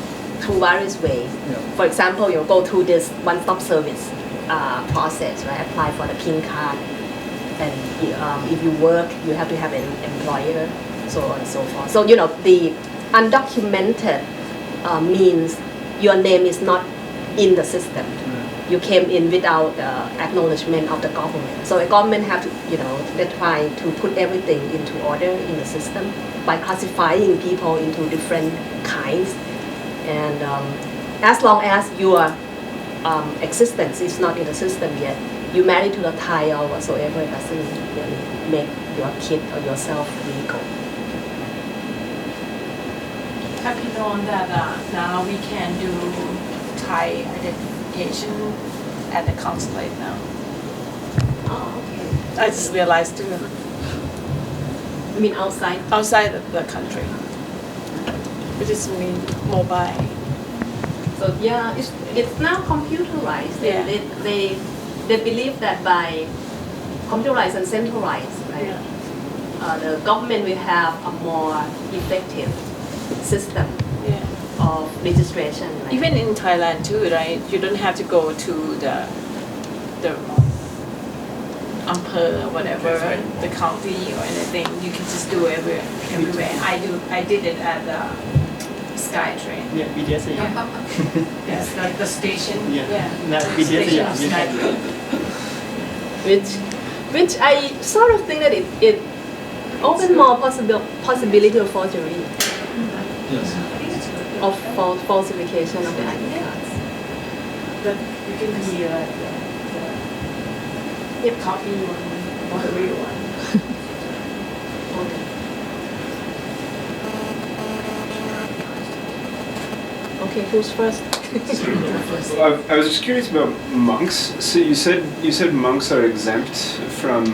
through various ways. Yeah. For example, you go through this one-stop service process, right? Apply for the pink card, and if you work, you have to have an employer, so on and so forth. So the undocumented means your name is not in the system. You came in without acknowledgement of the government. So the government have to, they try to put everything into order in the system by classifying people into different kinds. And as long as your existence is not in the system yet, you marry to the Thai or whatsoever, it doesn't really make your kid or yourself legal. Have you known that now we can do Thai identification at the consulate now? Oh, okay. I just realized too, You mean outside? outside of the country, which is mean mobile. So yeah, it's now computerized. Yeah. They believe that by computerized and centralized, right, the government will have a more effective system Yeah. of registration. Right? Even in Thailand too, right? You don't have to go to the or whatever, the county or anything. You can just do everywhere. I did it at the SkyTrain. Yeah, BTS Yes, like the station. Yeah. No, Station of BTS SkyTrain. Which I sort of think that it opens more possibility of forgery, Yes. of falsification of the ID cards. But you can be the copy one or the real one. Okay, who's first? I was just curious about monks. So you said monks are exempt from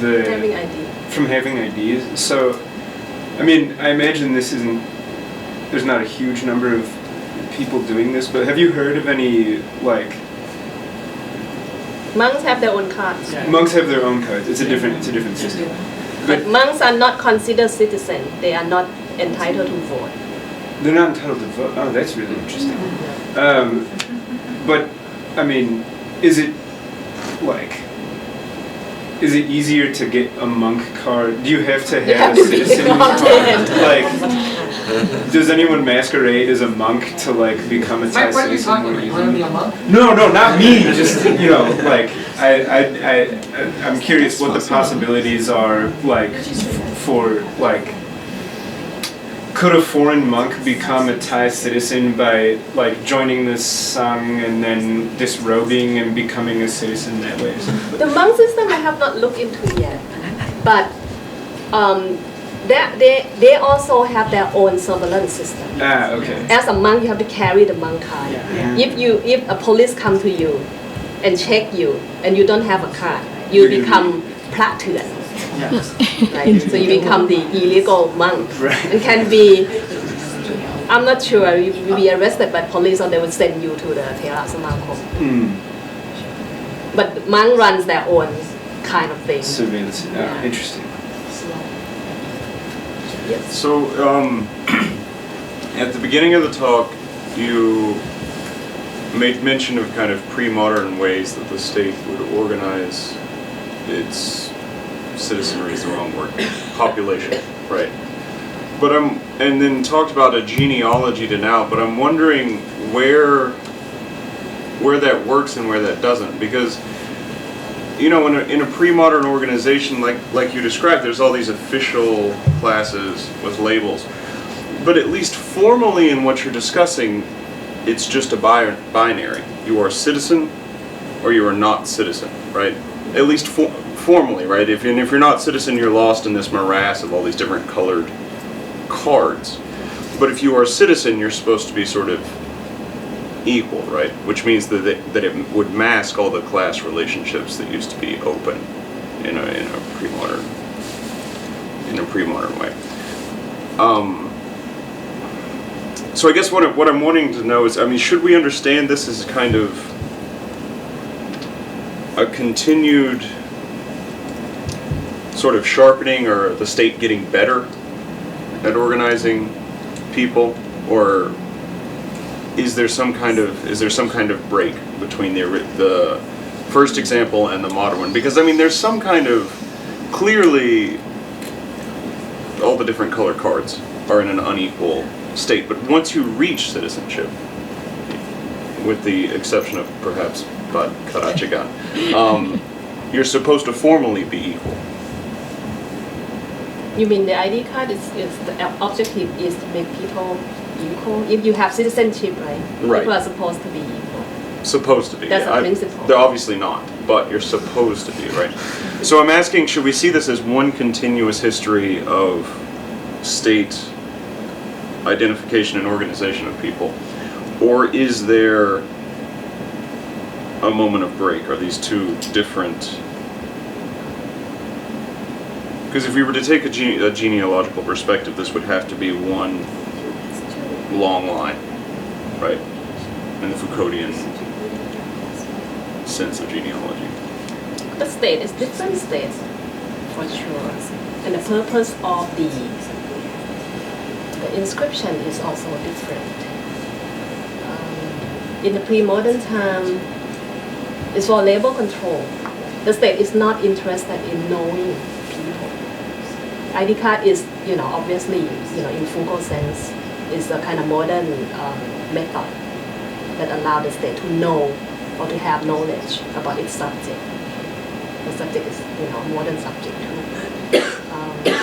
Having ID. from having IDs. So, I mean, I imagine there's not a huge number of people doing this, but have you heard of any, like, Monks have their own cards. Yeah. monks have their own cards? It's a different system. But monks are not considered citizens. They are not entitled to vote. They're not entitled to vote. Oh, that's really interesting. But I mean, is it easier to get a monk card? Do you have to have a citizen card? Like, does anyone masquerade as a monk to like become a Thai What are you citizen? talking about? You want to be a monk? No, not me. Just like I'm curious what the possibilities are like for like. Could a foreign monk become a Thai citizen by like joining the Sangh and then disrobing and becoming a citizen that way? The monk system I have not looked into yet, but they also have their own surveillance system. Okay. As a monk, you have to carry the monk card. If a police come to you and check you and you don't have a card, you become prat tuan. Right? So you become the illegal monk. Right. And can be, I'm not sure, you will be arrested by police or they will send you to the Thera Samakom. But monk runs their own kind of thing. Surveillance. Interesting. Yes. So, at the beginning of the talk, you made mention of kind of pre-modern ways that the state would organize its citizenry is the wrong word, population, right? But and then talked about a genealogy to now, but I'm wondering where that works and where that doesn't, because in a pre-modern organization like you described, there's all these official classes with labels, but at least formally in what you're discussing, it's just a binary. You are citizen or you are not citizen, right? At least formally, right? If you're not citizen, you're lost in this morass of all these different colored cards. But if you are a citizen, you're supposed to be sort of equal, right? Which means that it would mask all the class relationships that used to be open in a pre-modern way. So I guess what I'm wanting to know is, I mean, should we understand this as kind of a continued sort of sharpening, or the state getting better at organizing people, or is there some kind of break between the first example and the modern one? Because I mean, there's some kind of, clearly all the different color cards are in an unequal state, but once you reach citizenship, with the exception of perhaps Bad Karachigan, you're supposed to formally be equal. You mean the ID card is the objective is to make people equal? If you have citizenship, right? People are supposed to be equal. Supposed to be. That's a principle. They're obviously not, but you're supposed to be, right? So I'm asking, should we see this as one continuous history of state identification and organization of people? Or is there a moment of break? Are these two different? Because if we were to take a genealogical perspective, this would have to be one long line, right? In the Foucauldian sense of genealogy. The state is different states, for sure. And the purpose of the inscription is also different. In the pre-modern time, it's for labor control. The state is not interested in knowing people. ID card is, obviously, in Foucault sense, is a kind of modern method that allows the state to know or to have knowledge about its subject. The subject is, modern subject too.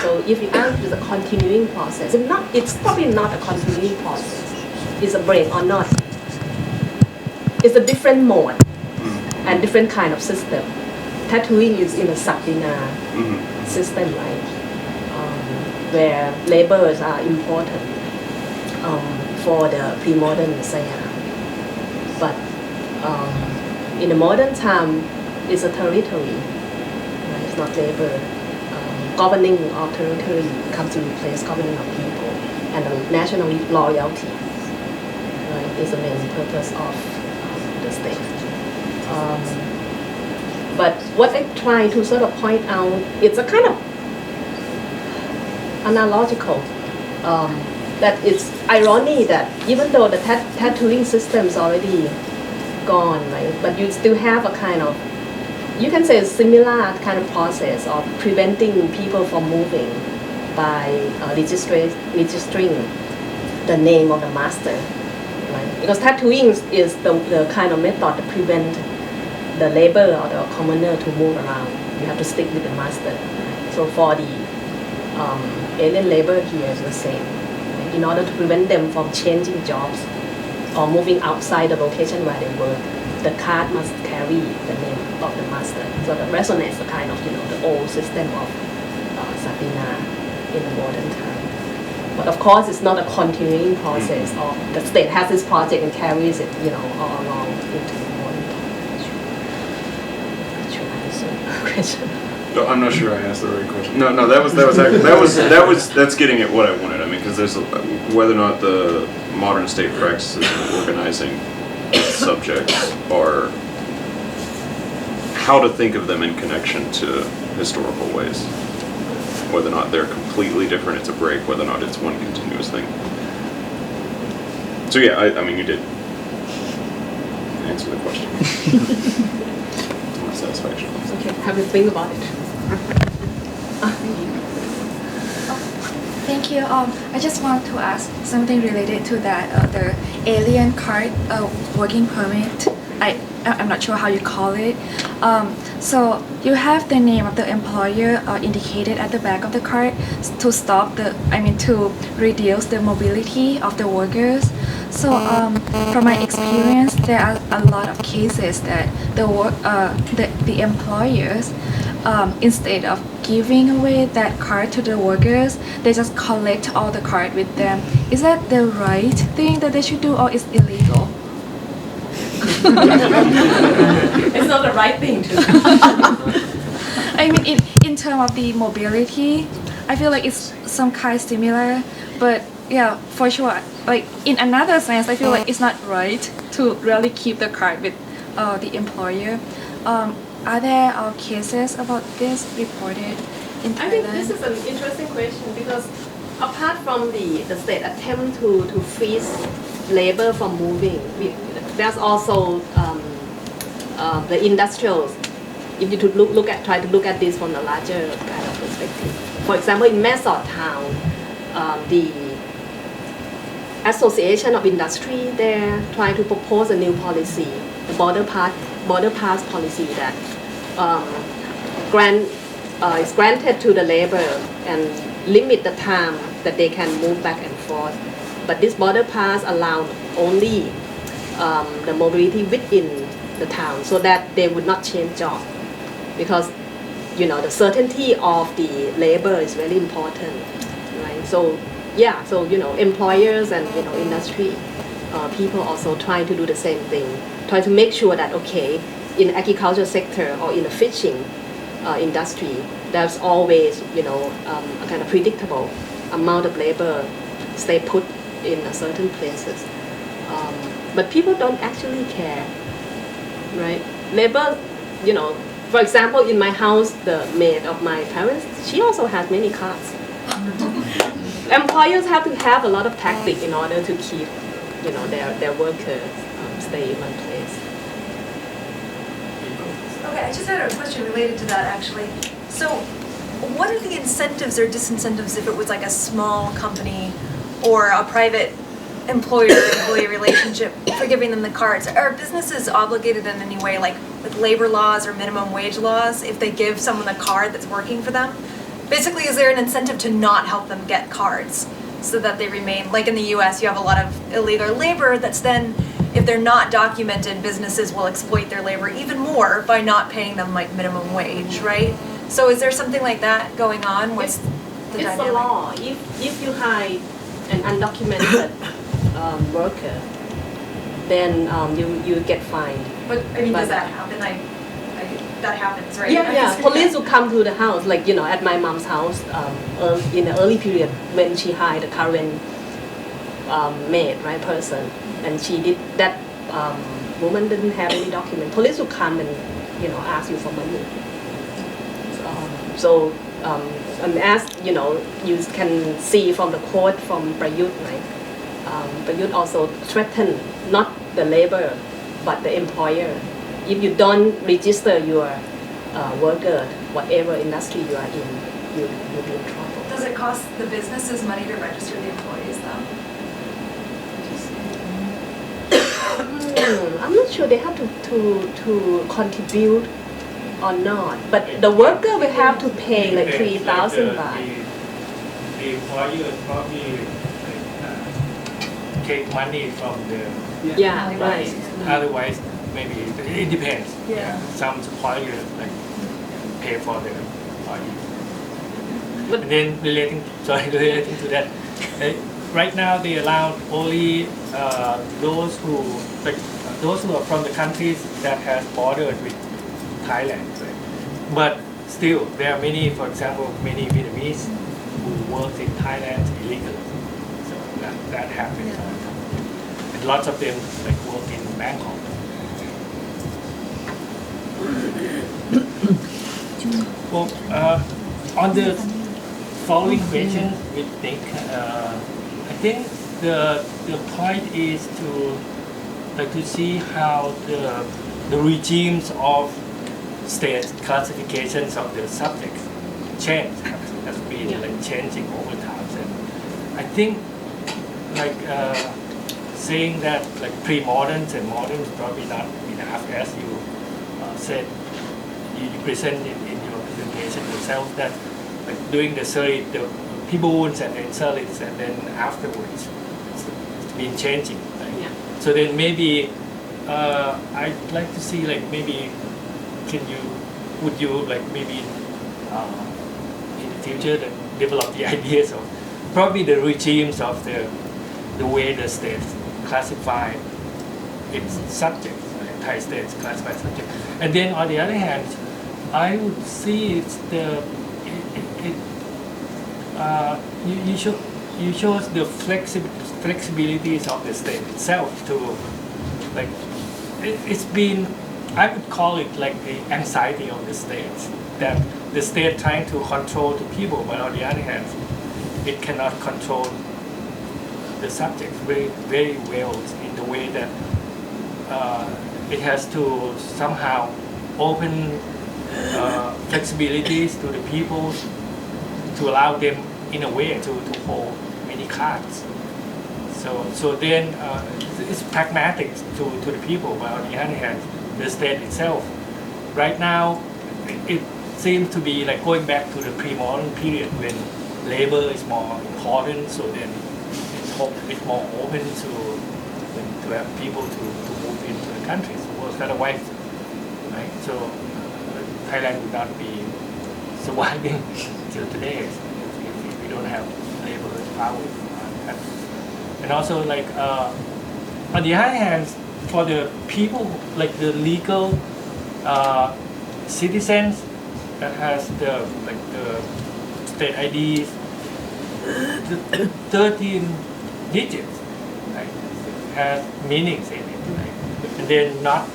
So if you ask, it's a continuing process. It's probably not a continuing process. It's a break or not. It's a different mode and different kind of system. Tattooing is in a Sabdina system, right? Where labors are important for the pre-modern Siam. But in the modern time, it's a territory. Right? It's not labor. Governing of territory comes to replace governing of people, and the national loyalty, right, is the main purpose of the state. But what I try to sort of point out, it's a kind of analogical. That it's irony that even though the tattooing system is already gone, right? But you still have a kind of, you can say a similar kind of process of preventing people from moving by registering the name of the master, right? Because tattooing is the kind of method to prevent the labor or the commoner to move around. You have to stick with the master. Right? So for the alien labor here is the same. Right? In order to prevent them from changing jobs or moving outside the location where they work, the card must carry the name of the master. So the resonates the kind of, the old system of Sabina in the modern time. But of course, it's not a continuing process. Or the state has this project and carries it, all along into the modern time. Not sure I answered the question. No, I'm not sure I asked the right question. No, that's getting at what I wanted. I mean, because there's whether or not the modern state practices of organizing subjects are how to think of them in connection to historical ways. Whether or not they're completely different, it's a break. Whether or not it's one continuous thing. So yeah, I mean, you did answer the question. To my satisfaction. Okay, have to think about it. Thank you. I just want to ask something related to that, the alien card working permit. I'm not sure how you call it. So you have the name of the employer indicated at the back of the card to to reduce the mobility of the workers. So from my experience, there are a lot of cases that the employers, instead of giving away that card to the workers, they just collect all the card with them. Is that the right thing that they should do, or is it illegal? It's not the right thing to do. I mean, in terms of the mobility, I feel like it's some kind similar, but yeah, for sure. Like in another sense, I feel like it's not right to really keep the card with the employer. Are there cases about this reported in Thailand? I think this is an interesting question because apart from the state attempt to freeze labor from moving, there's also the industrials. If you try to look at this from a larger kind of perspective. For example, in Thammasat town, the Association of Industry there trying to propose a new policy, the border pass policy that is granted to the labor and limit the time that they can move back and forth. But this border pass allows only the mobility within the town, so that they would not change job, because the certainty of the labor is very important, right? So yeah, so employers and industry people also try to do the same thing, try to make sure that in the agriculture sector or in the fishing industry, there's always a kind of predictable amount of labor stay put in certain places. But people don't actually care, right? Labor, for example, in my house, the maid of my parents, she also has many cards. Employers have to have a lot of tactics in order to keep, their workers stay in one place. Okay, I just had a question related to that actually. So, what are the incentives or disincentives if it was like a small company or a private employer-employee relationship for giving them the cards? Are businesses obligated in any way, like with labor laws or minimum wage laws, if they give someone a card that's working for them? Basically, is there an incentive to not help them get cards so that they remain, like in the US, you have a lot of illegal labor that's then, if they're not documented, businesses will exploit their labor even more by not paying them like minimum wage, right? So is there something like that going on? What's the dynamic? It's the law. If you hire an undocumented worker, then you get fined. But I mean, does that happen? That happens, right? Yeah. Police will come to the house, like at my mom's house, in the early period when she hired the current maid, right, person, and she did that. Woman didn't have any document. Police will come and ask you for money. So and as you know, you can see from the quote from Prayut, right? Prayut also threatened not the labor but the employer. If you don't register your worker, whatever industry you are in, you'll be in trouble. Does it cost the businesses money to register the employees though? I'm not sure they have to contribute or not, but the worker will have to pay like 3,000 baht. The employer probably take money from the. Yeah, right. Otherwise, maybe it depends. Yeah. Some suppliers like pay for the employee. But- And then relating to that, right now they allow only those who are from the countries that has bordered with Thailand. Right? But still, there are many, for example, many Vietnamese who work in Thailand illegally. So that happens. And lots of them like work in Bangkok. Well, on the following question, we think I think the point is to see how the regimes of state classifications of the subjects change has been like changing over time. And I think like saying that like pre-moderns and moderns probably not enough, as you said, you present in your presentation yourself that like doing the P-boons and then solids and then afterwards it's been changing. Right? Yeah. So then maybe I'd like to see like maybe would you like maybe in the future that develop the ideas of probably the regimes of the way the states classify its subjects, like Thai states classify subjects, and then on the other hand, I would see it's you show the flexibilities of the state itself to like it's been, I would call it like the anxiety of the states, that the state trying to control the people, but on the other hand, it cannot control the subjects very, very well in the way that it has to somehow open flexibilities to the people to allow them in a way to hold many cards. So then it's pragmatic to the people, but on the other hand, the state itself, right now, it seems to be like going back to the pre-modern period when labor is more important, so then it's more open to have people to move into the country, to work otherwise, right? So Thailand would not be surviving till today if we don't have labor power. And also like on the other hand, for the people like the legal citizens that has the state IDs, the 13 digits, right, has meanings in it, right? And then not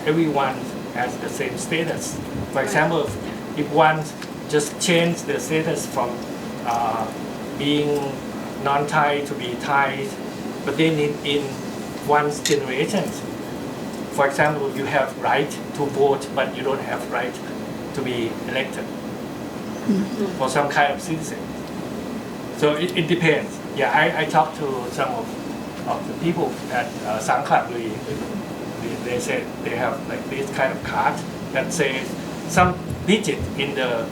everyone has the same status. For example, if one just changed the status from being non-Thai to be Thai, but then in one's generation, for example, you have right to vote, but you don't have right to be elected for some kind of citizen. So it depends. Yeah, I talked to some of the people at Sangkhlaburi. They said they have like this kind of card that says some digit in the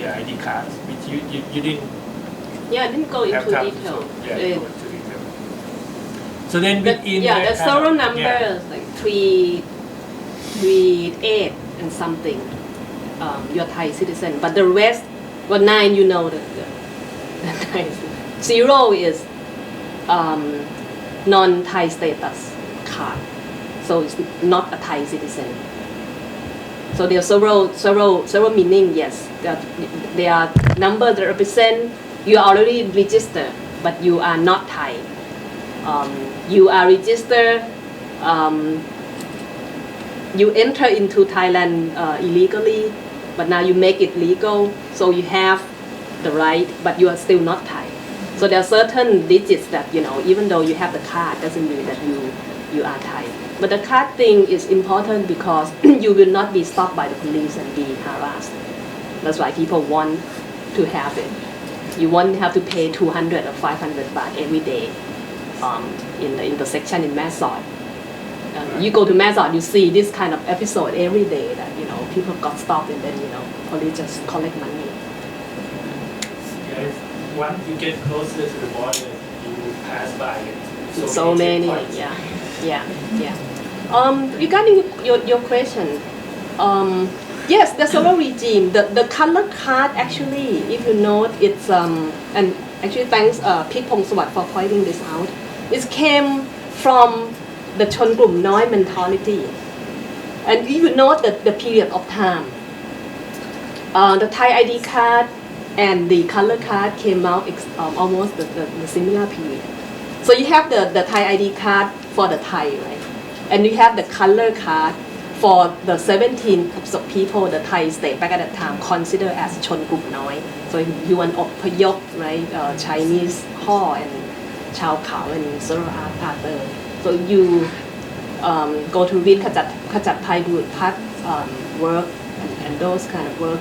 ID card, which you didn't. Yeah, I didn't go into have time. detail. So, yeah, go into detail. So then within there's that several kind numbers of, like 3, 8, and something. You're Thai citizen, but the rest, 9, you know the Thai. 0 is non-Thai status card, so it's not a Thai citizen. So there are several meaning. Yes, there are numbers that represent you are already registered, but you are not Thai. You are registered. You enter into Thailand illegally, but now you make it legal, so you have the right, but you are still not Thai. So there are certain digits that, even though you have the card, doesn't mean that you are Thai. But the card thing is important because you will not be stopped by the police and be harassed. That's why people want to have it. You won't have to pay 200 or 500 baht every day in the intersection in Asst. You go to Asst, you see this kind of episode every day that people got stopped and then police just collect money. Guys, once you get closer to the border, you pass by it. So many, yeah. Regarding your question, yes, there's several regime. The color card actually, if you note, it's and actually thanks Pik Pongsuvat for pointing this out. It came from the Chon Grum Noi mentality, and if you note that the period of time, the Thai ID card and the color card came out almost the similar period. So you have the Thai ID card for the Thai, right? And you have the color card for the 17 groups of people the Thai state back at that time considered as Chon Group Noi. So you want Opayok, right? Chinese, Ho, and Chao Khao, and Zoroaster. So you go to read Khajat Thai Buddh work and those kind of work.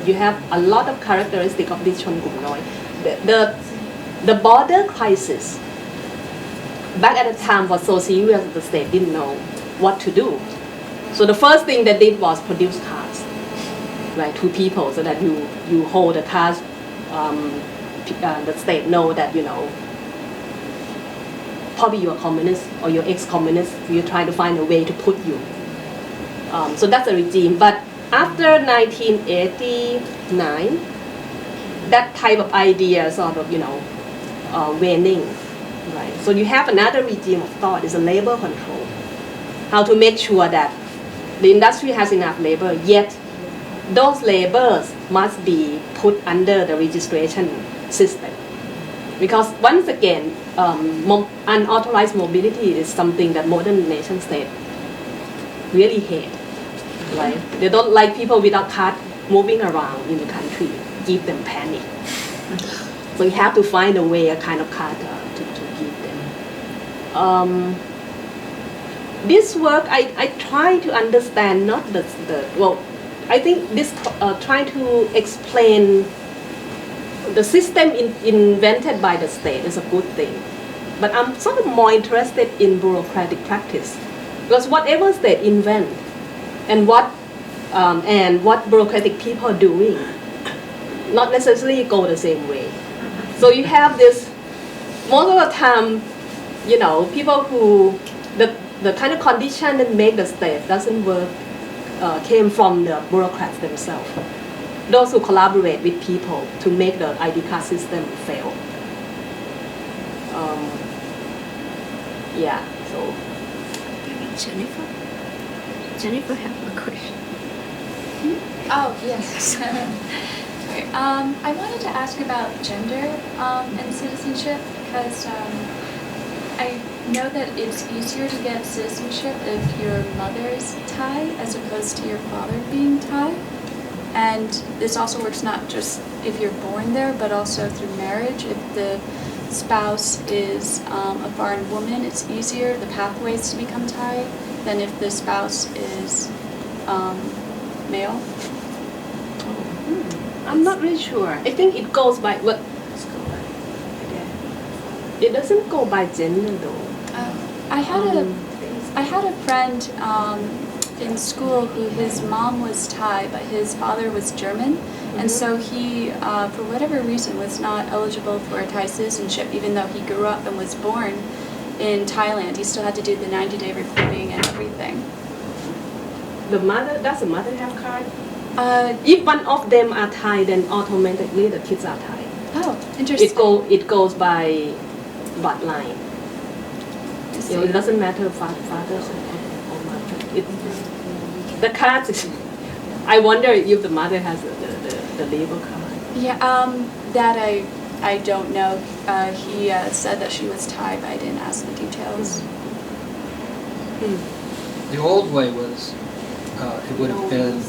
You have a lot of characteristics of this Chon Group Noi. The border crisis back at the time was so serious that the state didn't know what to do. So the first thing they did was produce cards, right, to people so that you hold the cards. The state know that probably you're a communist or you're ex-communist. You're trying to find a way to put you. So that's a regime. But after 1989, that type of idea sort of waning. Right. So you have another regime of thought, is a labor control. How to make sure that the industry has enough labor, yet those laborers must be put under the registration system. Because once again, unauthorized mobility is something that modern nation states really hate. Right? They don't like people without card moving around in the country, give them panic. So you have to find a way, a kind of card this work, I try to understand not I think this trying to explain the system invented by the state is a good thing. But I'm sort of more interested in bureaucratic practice. Because whatever state invent and what bureaucratic people are doing, not necessarily go the same way. So you have this, most of the time, people who, the kind of condition that make the state doesn't work came from the bureaucrats themselves. Those who collaborate with people to make the ID card system fail. So. Jennifer have a question. Oh, yes. I wanted to ask about gender and citizenship because I know that it's easier to get citizenship if your mother is Thai as opposed to your father being Thai. And this also works not just if you're born there, but also through marriage. If the spouse is a foreign woman, it's easier, the pathways to become Thai, than if the spouse is male. I'm not really sure. I think it goes by what. It doesn't go by gender though. I had a friend in school who his mom was Thai, but his father was German, and so he, for whatever reason, was not eligible for a Thai citizenship, even though he grew up and was born in Thailand. He still had to do the 90-day reporting and everything. Does the mother have card? If one of them are Thai, then automatically the kids are Thai. Oh, interesting. It goes by bloodline. It doesn't matter father or mother. The card is. I wonder if the mother has the labor card. Yeah, that I don't know. He said that she was Thai, but I didn't ask the details. The old way was it would have been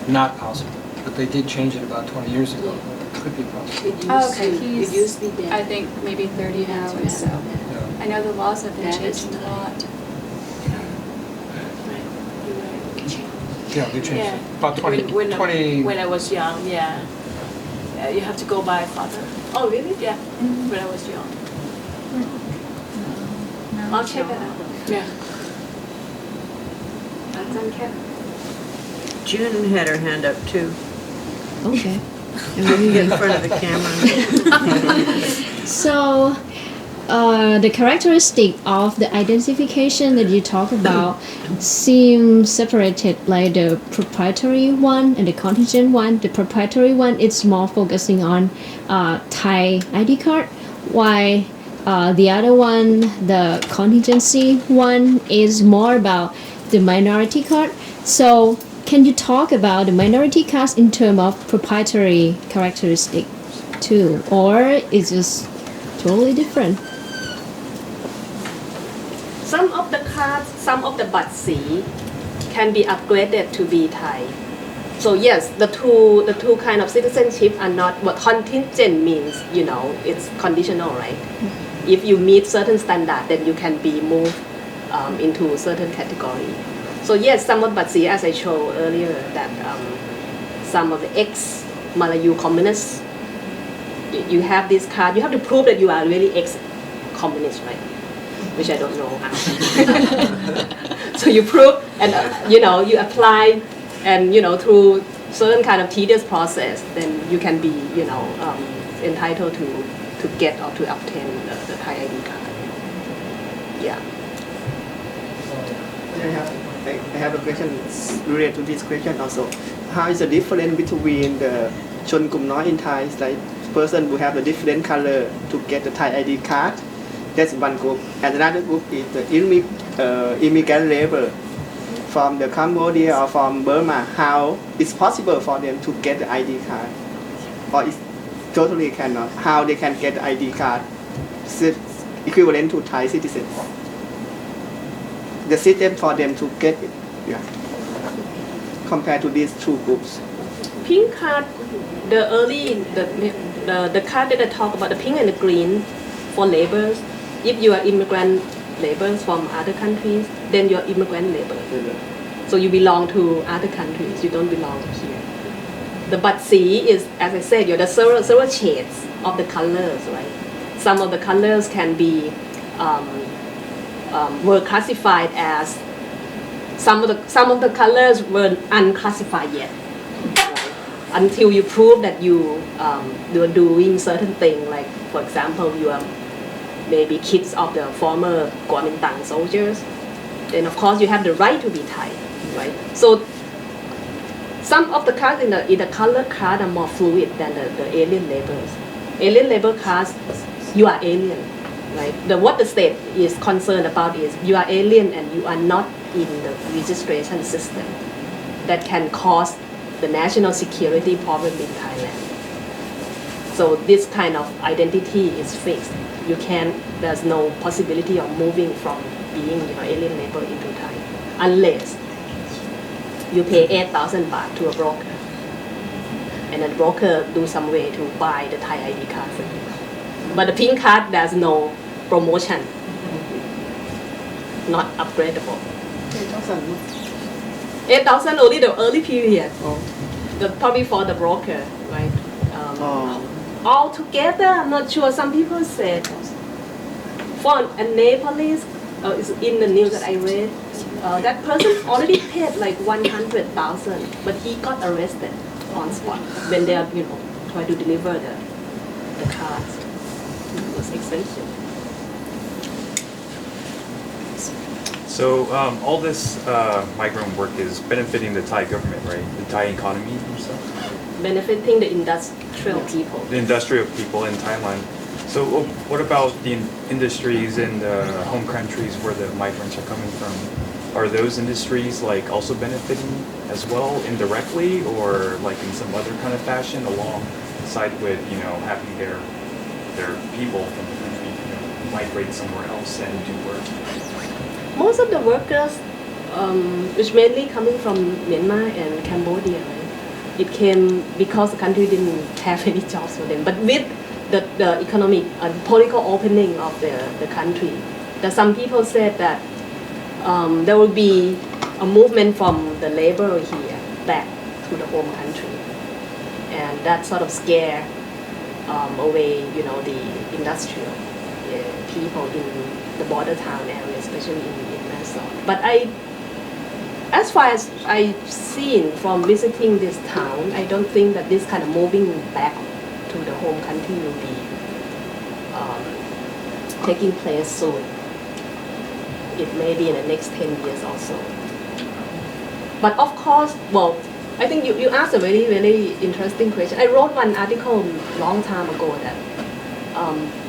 not possible. But they did change it about 20 years ago. It could be possible. Oh, okay, he's, I think, maybe 30 now or so. Yeah. I know the laws have been changed a lot. Yeah, they changed Yeah. it. About 20, When, 20. when I was young, yeah. You have to go by father. Oh, really? Yeah, when I was young. I'll check that out. Yeah. That's on camera. June had her hand up too. Okay. And we can get in front of the camera. So, the characteristic of the identification that you talk about seem separated, like the proprietary one and the contingent one. The proprietary one is more focusing on Thai ID card, while the other one, the contingency one, is more about the minority card. So, can you talk about the minority cards in terms of proprietary characteristic too, or is just totally different? Some of the cards, some of the Batsi can be upgraded to be Thai. So yes, the two kind of citizenship are not what contingent means. You know, it's conditional, right? If you meet certain standard, then you can be moved into a certain category. So yes, some of Batsi, as I showed earlier, that some of the ex-Malayu communists, you have this card. You have to prove that you are really ex-communist, right? Which I don't know. So you prove, and you apply, and through certain kind of tedious process, then you can be entitled to get or to obtain the Thai ID card. Yeah. I have a question related to this question also. How is the difference between the Chon Kum Noi in Thai? It's like person who have a different color to get the Thai ID card. That's one group. And another group is the immigrant labor from the Cambodia or from Burma. How it's possible for them to get the ID card? Or it's totally cannot. How they can get the ID card equivalent to Thai citizens? The system for them to get it, compared to these two groups. Pink card, the card that I talk about, the pink and the green for laborers. If you are immigrant laborers from other countries, then you're immigrant laborers. So you belong to other countries. You don't belong here. The Batsi is, as I said, you're the several shades of the colors, right? Some of the colors can be were classified as some of the colors were unclassified yet, right? Until you prove that you are doing certain thing, like for example you are maybe kids of the former Kuomintang soldiers, then of course you have the right to be Thai, right? So some of the cards in the color card are more fluid than the alien labels. Alien label cards, you are alien. Right? What the state is concerned about is you are alien and you are not in the registration system that can cause the national security problem in Thailand. So this kind of identity is fixed. There's no possibility of moving from being alien label into Thai unless you pay 8,000 baht to a broker and then the broker do some way to buy the Thai ID card for you. But the pink card, there's no promotion, not upgradable. 8,000 only the early period. Probably for the broker, right? All together, I'm not sure. Some people said for a Nepalese, in the news that I read, that person already paid like 100,000, but he got arrested on spot when they are, trying to deliver the cards. It was expensive. So all this migrant work is benefiting the Thai government, right? The Thai economy and stuff? Benefiting the industrial people. The industrial people in Thailand. So what about the industries in the home countries where the migrants are coming from? Are those industries like also benefiting as well indirectly, or like in some other kind of fashion alongside with having their people from the country migrate somewhere else and do work? Most of the workers, which mainly coming from Myanmar and Cambodia, right? It came because the country didn't have any jobs for them. But with the economic and political opening of the country, that some people said that there will be a movement from the labor here back to the home country, and that sort of scare away, the industrial people in the border town area, especially in Madison. But as far as I've seen from visiting this town, I don't think that this kind of moving back to the home country will be taking place soon. It may be in the next 10 years or so. But of course, well, I think you asked a very, very interesting question. I wrote one article a long time ago that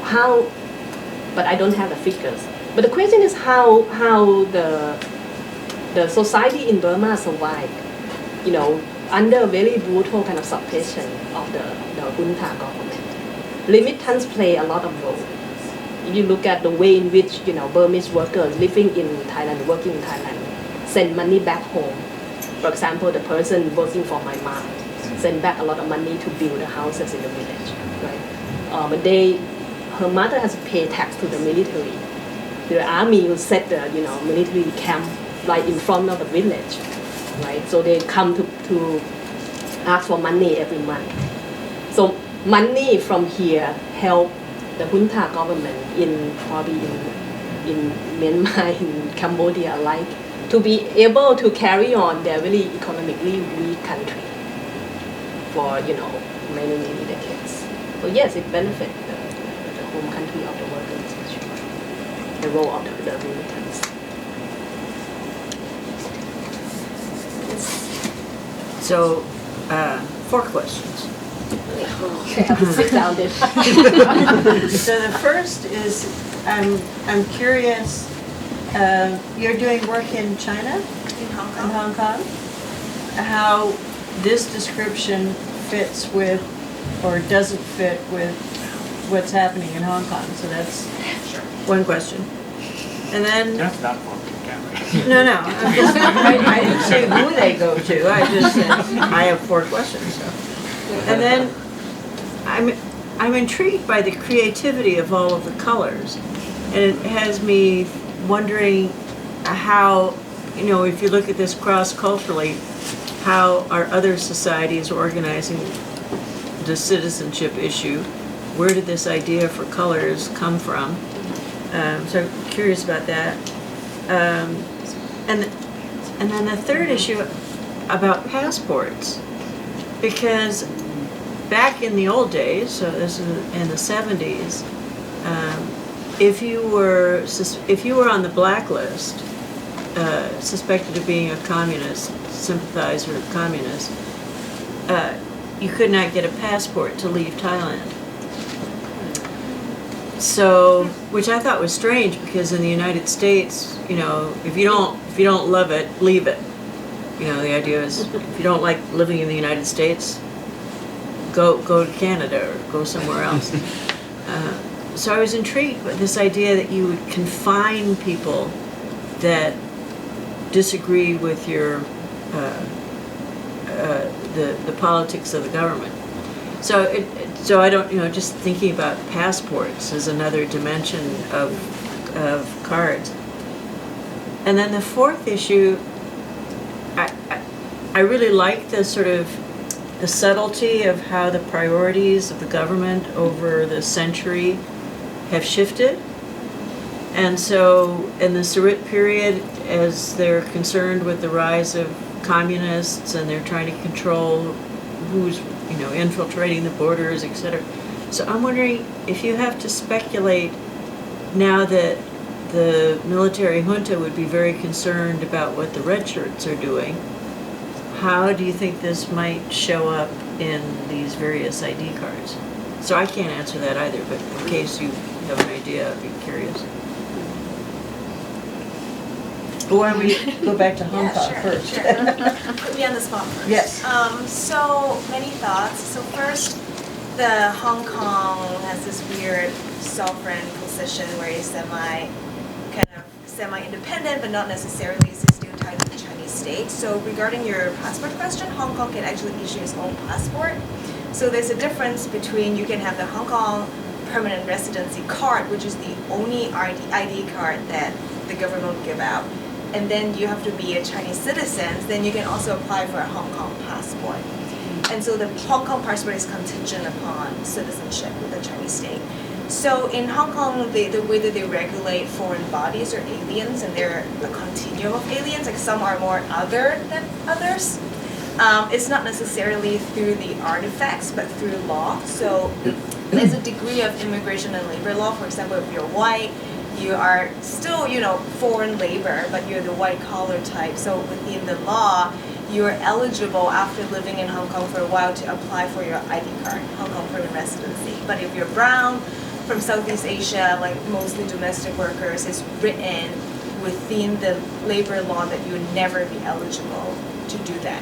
how, but I don't have the figures. But the question is how the society in Burma survived, under a very brutal kind of suppression of the junta government. Remittance play a lot of role. If you look at the way in which Burmese workers living in Thailand, working in Thailand, send money back home. For example, the person working for my mom send back a lot of money to build the houses in the village, right? But her mother has to pay tax to the military. The army will set the military camp right in front of the village, right? So they come to ask for money every month. So money from here help the junta government probably in Myanmar, in Cambodia alike, to be able to carry on their very economically weak country for many decades. So yes, it benefits the home country of the workers, the role of the remittance. So, 4 questions. Sit down then. So the first is, I'm curious, you're doing work in China? In Hong Hong Kong? How this description fits with, or doesn't fit with, what's happening in Hong Kong. So that's one question. And then... That's not for No, I didn't say who they go to. I just said I have 4 questions. So. And then I'm intrigued by the creativity of all of the colors, and it has me wondering how, if you look at this cross-culturally, how are other societies organizing the citizenship issue? Where did this idea for colors come from? So I'm curious about that. And then the third issue about passports, because back in the old days, so this is in the 70s, if you were on the blacklist, suspected of being a communist, sympathizer of communist, you could not get a passport to leave Thailand. So, which I thought was strange, because in the United States, if you don't love it, leave it. The idea is, if you don't like living in the United States, go to Canada or go somewhere else. So I was intrigued by this idea that you would confine people that disagree with your the politics of the government. So I don't, just thinking about passports as another dimension of cards. And then the fourth issue, I really like the sort of the subtlety of how the priorities of the government over the century have shifted. And so in the Sarit period, as they're concerned with the rise of communists and they're trying to control who's infiltrating the borders, etc. So I'm wondering if you have to speculate now that the military junta would be very concerned about what the red shirts are doing, how do you think this might show up in these various ID cards? So I can't answer that either, but in case you have an idea, I'd be curious. Why don't we go back to Hong Kong first? Sure. Put me on the spot first. Yes. So many thoughts. So first, the Hong Kong has this weird sovereign position where it's semi-independent, but not necessarily still tied to the Chinese Chinese state. So regarding your passport question, Hong Kong can actually issue its own passport. So there's a difference between you can have the Hong Kong permanent residency card, which is the only ID card that the government will give out. And then you have to be a Chinese citizen, then you can also apply for a Hong Kong passport. And so the Hong Kong passport is contingent upon citizenship with the Chinese state. So in Hong Kong, the way that they regulate foreign bodies or aliens, and they're a continuum of aliens, like some are more other than others. It's not necessarily through the artifacts, but through law. So there's a degree of immigration and labor law. For example, if you're white, you are still, foreign labor, but you're the white collar type. So within the law, you're eligible after living in Hong Kong for a while to apply for your ID card, Hong Kong permanent residency. But if you're brown, from Southeast Asia, like mostly domestic workers, it's written within the labor law that you would never be eligible to do that.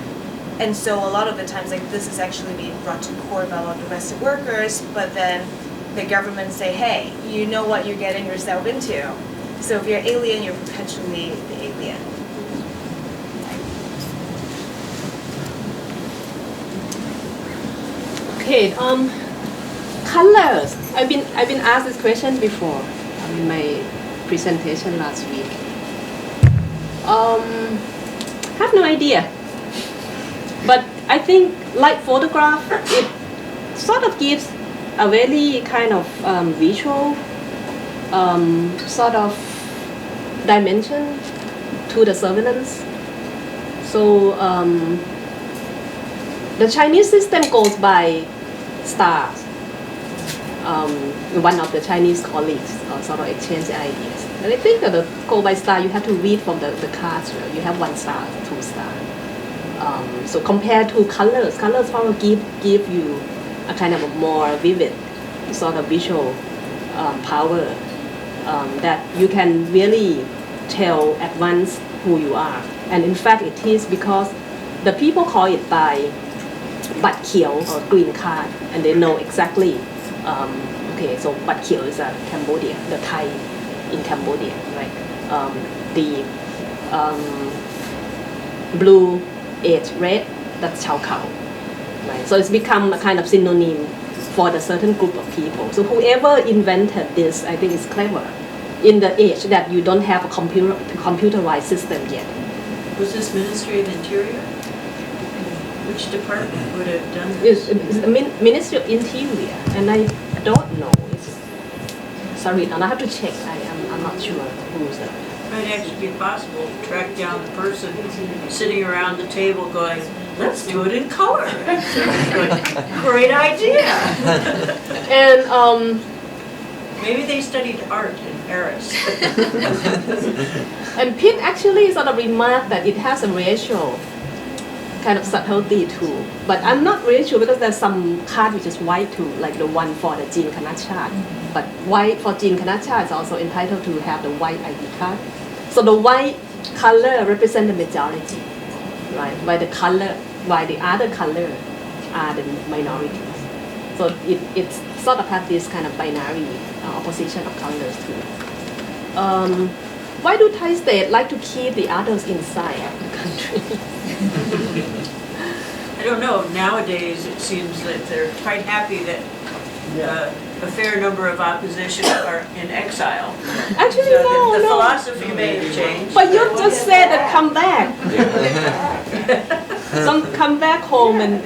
And so a lot of the times, like this is actually being brought to court by a lot of domestic workers, but then the government say, hey, you know what you're getting yourself into. So if you're alien, you're perpetually the alien. Okay, colors. I've been asked this question before in my presentation last week. Have no idea. But I think light photograph, it sort of gives a very kind of visual sort of dimension to the surveillance. So the Chinese system goes by stars. One of the Chinese colleagues sort of exchange ideas. And I think that the go by star, you have to read from the cards. You have 1 star, 2 star. So compared to colors probably give you a kind of a more vivid sort of visual power that you can really tell at once who you are. And in fact, it is because the people call it by Bat Kieu or green card, and they know exactly. Okay, so Bat Kieu is Cambodia, the Thai in Cambodia, right? The blue edge red, that's Chao Kao, right? So it's become a kind of synonym for the certain group of people. So whoever invented this, I think is clever in the age that you don't have a computerized system yet. Was this Ministry of Interior? Which department would have done this? It's the Ministry of Interior, and I don't know. Sorry, and I have to check. I'm not sure who's that. It might actually be possible to track down the person sitting around the table going, let's do it in color. Great idea. And maybe they studied art in Paris. And Pitt actually sort of remarked that it has a racial kind of subtlety too. But I'm not really sure because there's some card which is white too, like the one for the Jean Kanachat. But white for Jean Kanachat is also entitled to have the white ID card. So the white color represents the majority, right? While the other color are the minorities. So it sort of has this kind of binary opposition of colors too. Why do Thai states like to keep the others inside the country? I don't know. Nowadays, it seems that they're quite happy that a fair number of opposition are in exile. Actually, so no. The philosophy may have changed. But you just said that come back. Some come back home, and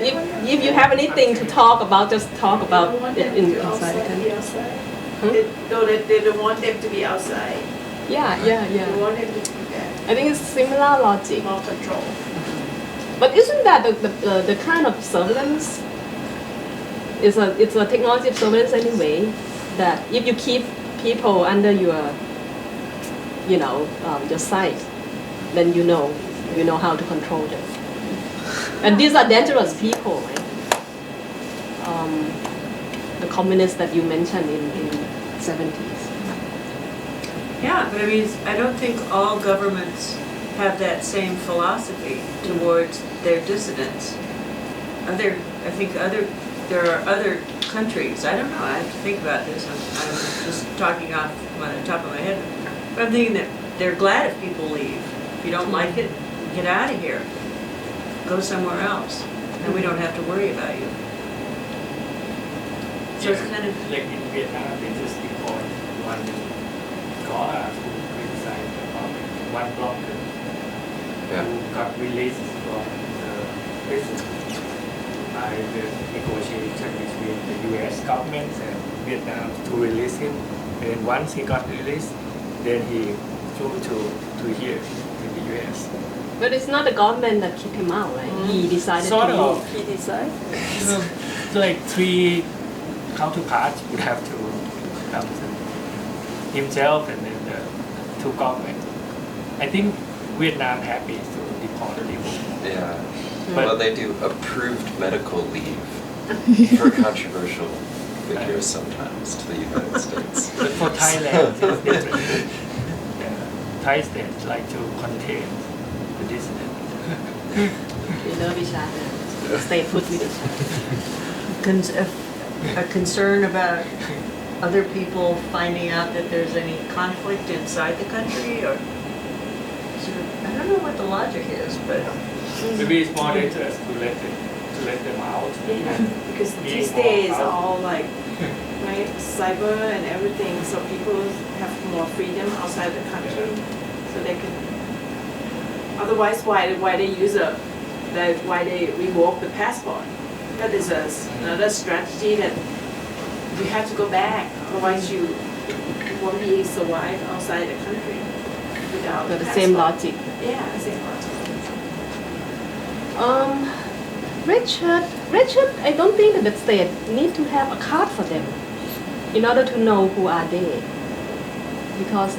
if you have anything to talk about, just talk about it inside the country. No, they don't want them to be outside. Yeah. They want them to be back. I think it's similar logic. More control. But isn't that the kind of surveillance? It's a technology of surveillance anyway. That if you keep people under your sight, then you know how to control them. And these are dangerous people, right? The communists that you mentioned in 70s. Yeah, but I mean, I don't think all governments have that same philosophy towards their dissidents. There are other countries, I don't know, I have to think about this, I'm just talking off on the top of my head, but I'm thinking that they're glad if people leave. If you don't like it, get out of here, go somewhere else, and we don't have to worry about you. So it's kind of like in Vietnam, they just deport one scholar who criticized about one blogger who got released from the prison by the negotiation between the U.S. government and Vietnam to release him. And once he got released, then he flew to here in the U.S. But it's not the government that kicked him out, right? He decided Sort to of. leave. He decided? Like three counterparts would have to come to himself and then the two governments. I think Vietnam happy to deport the people. Yeah. But- Well, they do approved medical leave for controversial figures sometimes to the United States. But for Thailand, it's different. Thai states like to contain the dissident. They love each other. Stay put with each other. a concern about other people finding out that there's any conflict inside the country, or sort of, I don't know what the logic is, but Maybe it's more dangerous to let them out. Yeah, because Being these more days out. all like right cyber and everything, so people have more freedom outside the country, so they can. Otherwise, why they use why they revoke the passport? That is another strategy that you have to go back, otherwise you won't be survive outside the country without So the passport. same logic. Yeah, the same logic. Richard, I don't think that the state need to have a card for them in order to know who are they, because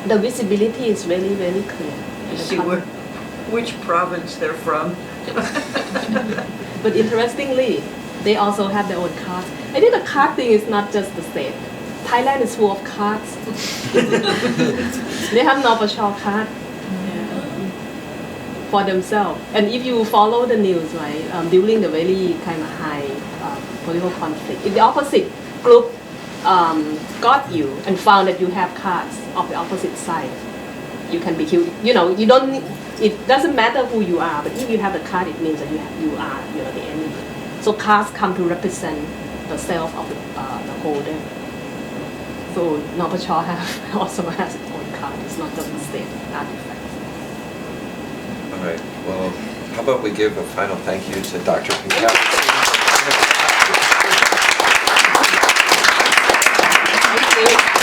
the visibility is really very clear. in the see country. which province they're from. But interestingly, they also have their own cards. I think the card thing is not just the state. Thailand is full of cards. They have Nopachal card for themselves. And if you follow the news, right, during the very kind of high political conflict, if the opposite group got you and found that you have cards of the opposite side, you can be killed. You don't need, it doesn't matter who you are, but if you have the card, it means that you are the enemy. So cards come to represent the self of the holder. So Nopachal also has its own card. It's not just the state artifact. All right. Well, how about we give a final thank you to Dr. Pinkaew. Thank you.